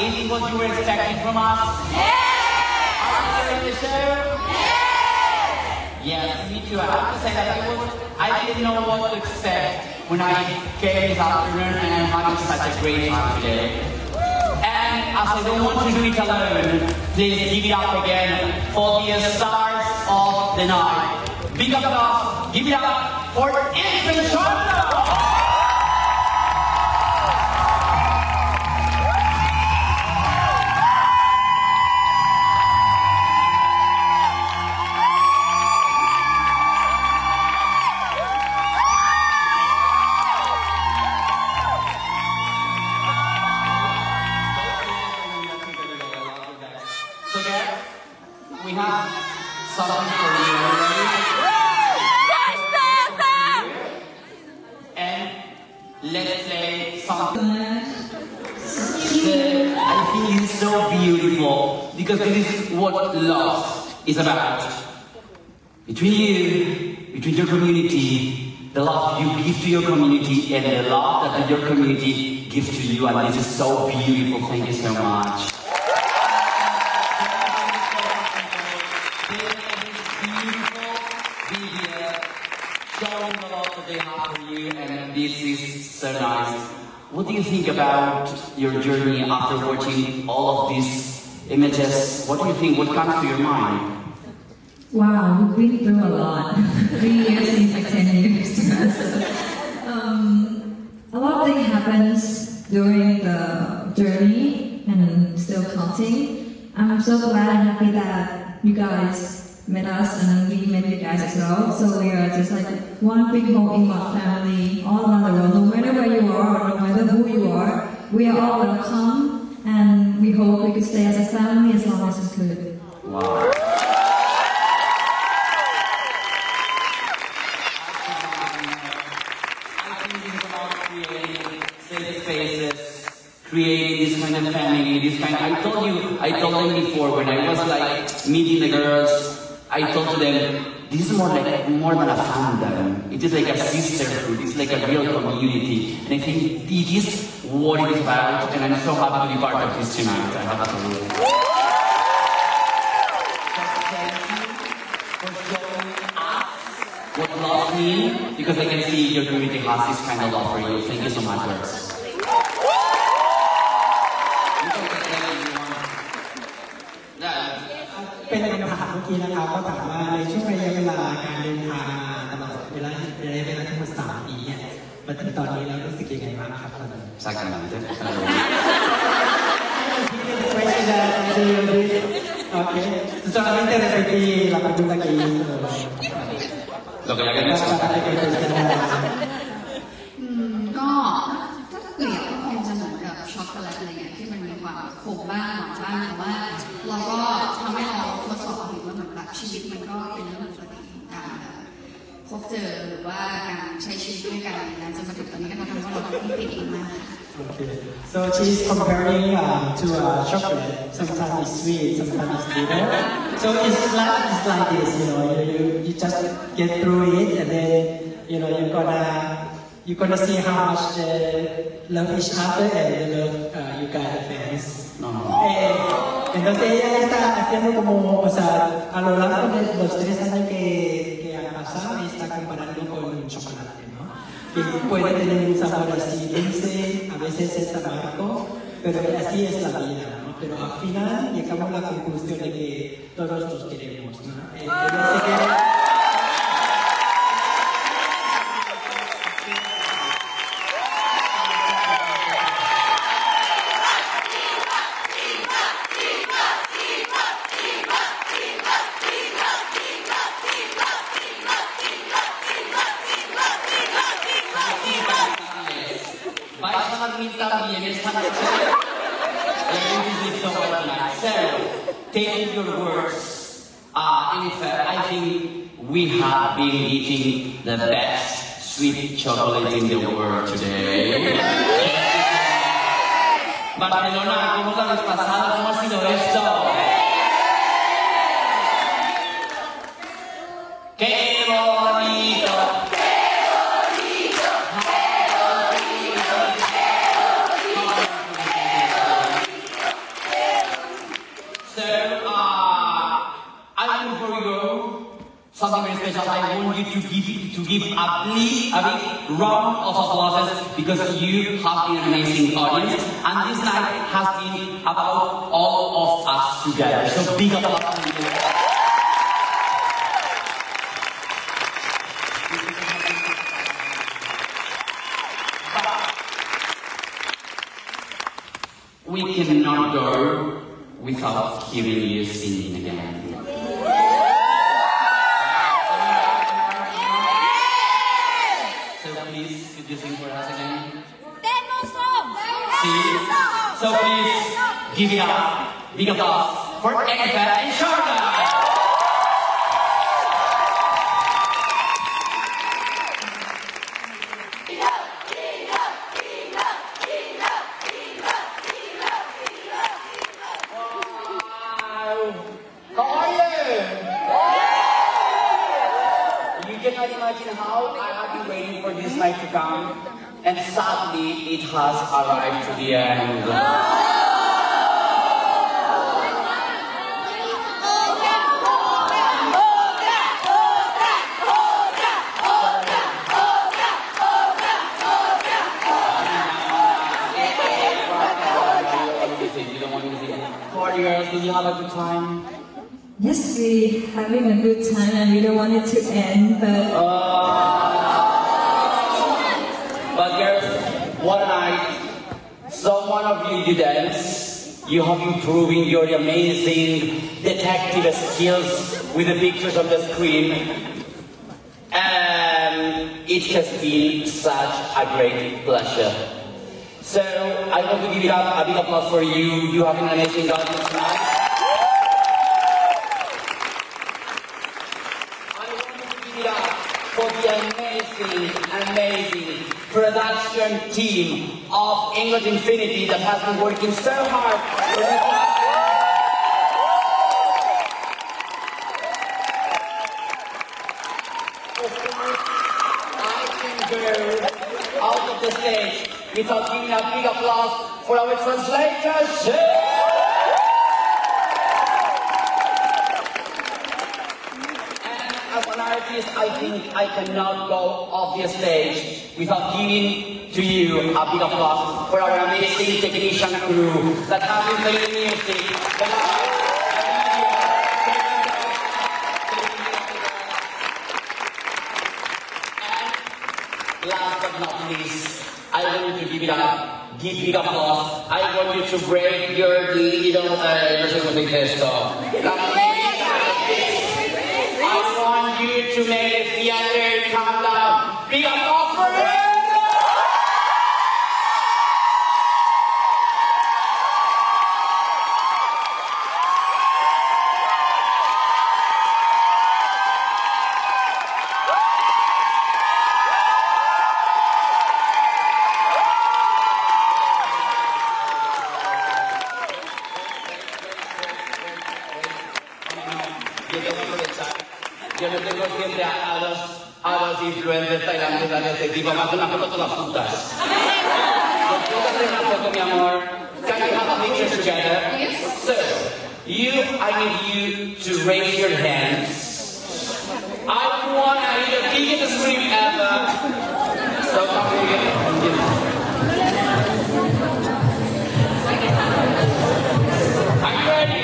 Is it what you were expecting from us? Are you enjoying the show? Yes, me too. I have to say that I didn't know what to expect when I came this afternoon, and I'm having such a great time today. And as I don't want to do it alone, please give it up again for the stars of the night. Big applause, give it up for Infant Charlotte! So guys, we have something for you. And let's play something. I think it's so beautiful because this is what love is about. Between you, between your community, the love you give to your community and the love that your community gives to you, and this is so beautiful. Thank you so much. Showing the love that they have for you, and this is so nice. What do you think about your journey after watching all of these images? What do you think? What comes to your mind? Wow, we've been through a lot. 3 years seems like 10 years to us. A lot of things happens during the journey and still counting. I'm so glad and happy that you guys met us and we met you guys as well. So we are just like one big home in one family all around the world. No matter where you are or no matter who you are, we are all welcome, and we hope we could stay as a family as long as we could. Wow. I think it's about creating safe spaces, creating this kind of family, this kind of, I told them before when I was like meeting the girls, I told them, this is more than a fandom. It is like a sisterhood. It's like a real community. And I think it is what it is about, and I'm so happy to be part of this tonight. I have to do it. Thank you for showing us what love means, because I can see your community has this kind of love for you. Thank you so much, girls. Yeah. เป็นคำถามเมื่อกี้นะครับก็ถามว่าในช่วงระยะเวลาการเดินทางมาตลอดระยะเวลาทั้งหมด3 ปีเนี่ยมาถึงตอนนี้แล้วรู้สึกยังไงบ้างครับตอนนี้ Exactamente. Okay. Solamente repetí la pregunta que hizo. Lo que ya que dicho. ก็ถ้าเปรียบก็คงจะเหมือนกับช็อกโกแลตอะไรอย่างที่มันมีความขมบ้างหวานบ้าง เจอหรือว่าการใช้ชีวิตด้วยกันนะจนมาถึงตอนนี้ก็ทำให้เราต้องติดเองมาก Okay. So she's comparing to chocolate. Sometimes it's sweet, sometimes it's bitter. So it's like this, you just get through it, and then you're gonna see how much they love each other and love you guys fans. Entonces ella está haciendo como, o sea, a lo largo de los 3 años que han pasado, está comparando con un chocolate, ¿no? Que puede tener un sabor así dulce, a veces es amargo, pero así es la vida, ¿no? Pero al final llegamos a la conclusión de que todos nos queremos, ¿no? Taking your words, in fact, I think we have been eating the best sweet chocolate in the world today. Barcelona, ¿cómo lo habéis pasado? ¿Cómo ha sido esto? ¡Qué bonito! Something very special. I want you to give a big round of applause because you have been an amazing audience, and this night has been about all of us together. So big applause to you. We cannot go without hearing you singing again. Could you sing for us again? See? So please give it up, big applause for Eva and Shorta. Cannot imagine how I have been waiting for this night to come, and sadly it has arrived to the end. How are you girls? Did you have a good time? Yes, we're having a good time and we don't want it to end, but... But girls, one night, someone of you did dance. You have been proving your amazing detective skills with the pictures on the screen. And it has been such a great pleasure. So, I want to give it up a big applause for you. You have been an amazing audience tonight. For the amazing production team of English Infinity that has been working so hard for this last Of course, I can go out of the stage without giving a big applause for our translator. I think I cannot go off the stage without giving to you a big applause for our amazing technician crew that have been playing music. And last but not least, I want you to give it up. Give big applause. I want you to break your little no sé cómo se dice esto. I want you to make the theater calm down. Big applause for it! tengo que aprovechar. Yo no tengo siempre a los influencers tailandeses de este tipo, más una foto todas putas. ¿Puedo hacer una foto, mi amor? Can we have a picture together? Yes. So, I need you to raise your hands. I want to hear the biggest scream ever. So, are you ready?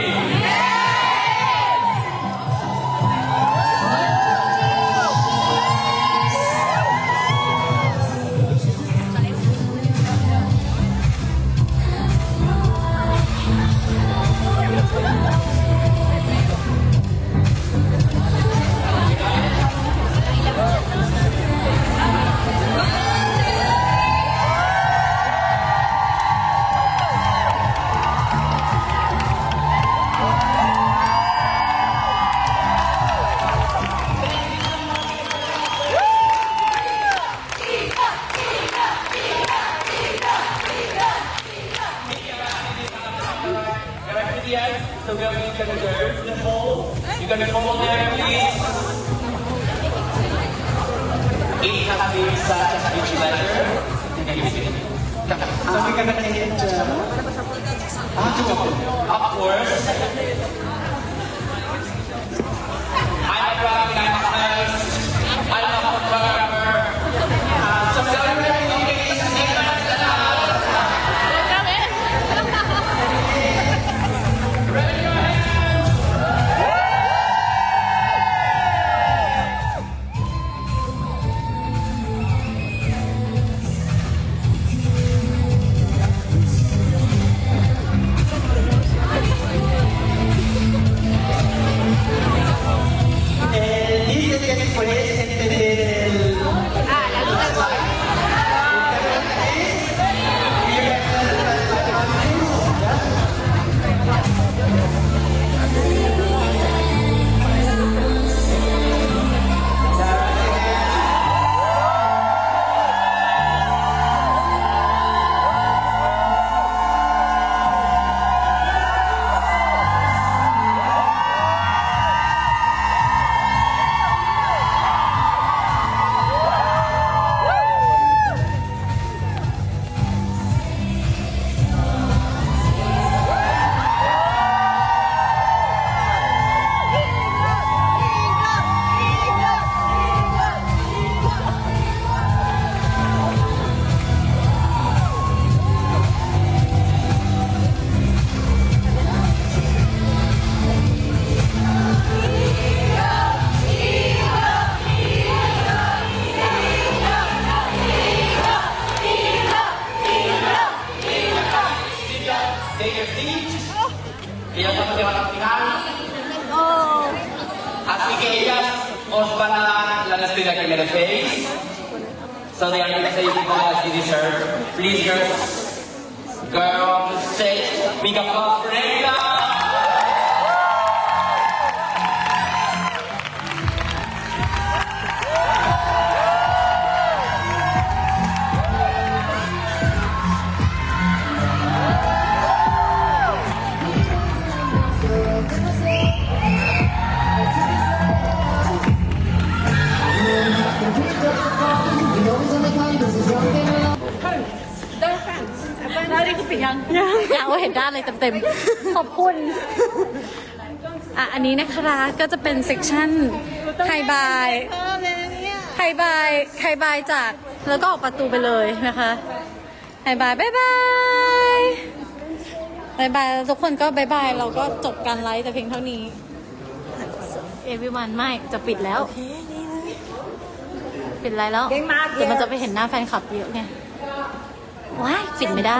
So we're going to go to the hole. You're going to follow there, please. It has been such a huge pleasure. So we're gonna take it Of course. I'm a driving, I'm a host, I'm a photographer. So celebrating the ladies and gentlemen. Ready your hands. dice que después entender el... la luz del gol. Ellas se van al final. Así que ellas os van a dar la despedida que merecéis. So they are going to say you guys you deserve. Please, girls, go on stage. Big applause for Neila.อยากเห็นด้านเลยเต็มๆขอบคุณอันนี้นะคะก็จะเป็นเซกชันไฮบายจากแล้วก็ออกประตูไปเลยนะคะไฮบายบายทุกคนก็บายบายเราก็จบการไลฟ์แต่เพียงเท่านี้everyone ไม่จะปิดแล้วปิดไลฟ์แล้วเดี๋ยวมันจะไปเห็นหน้าแฟนคลับเยอะไงว้ายปิดไม่ได้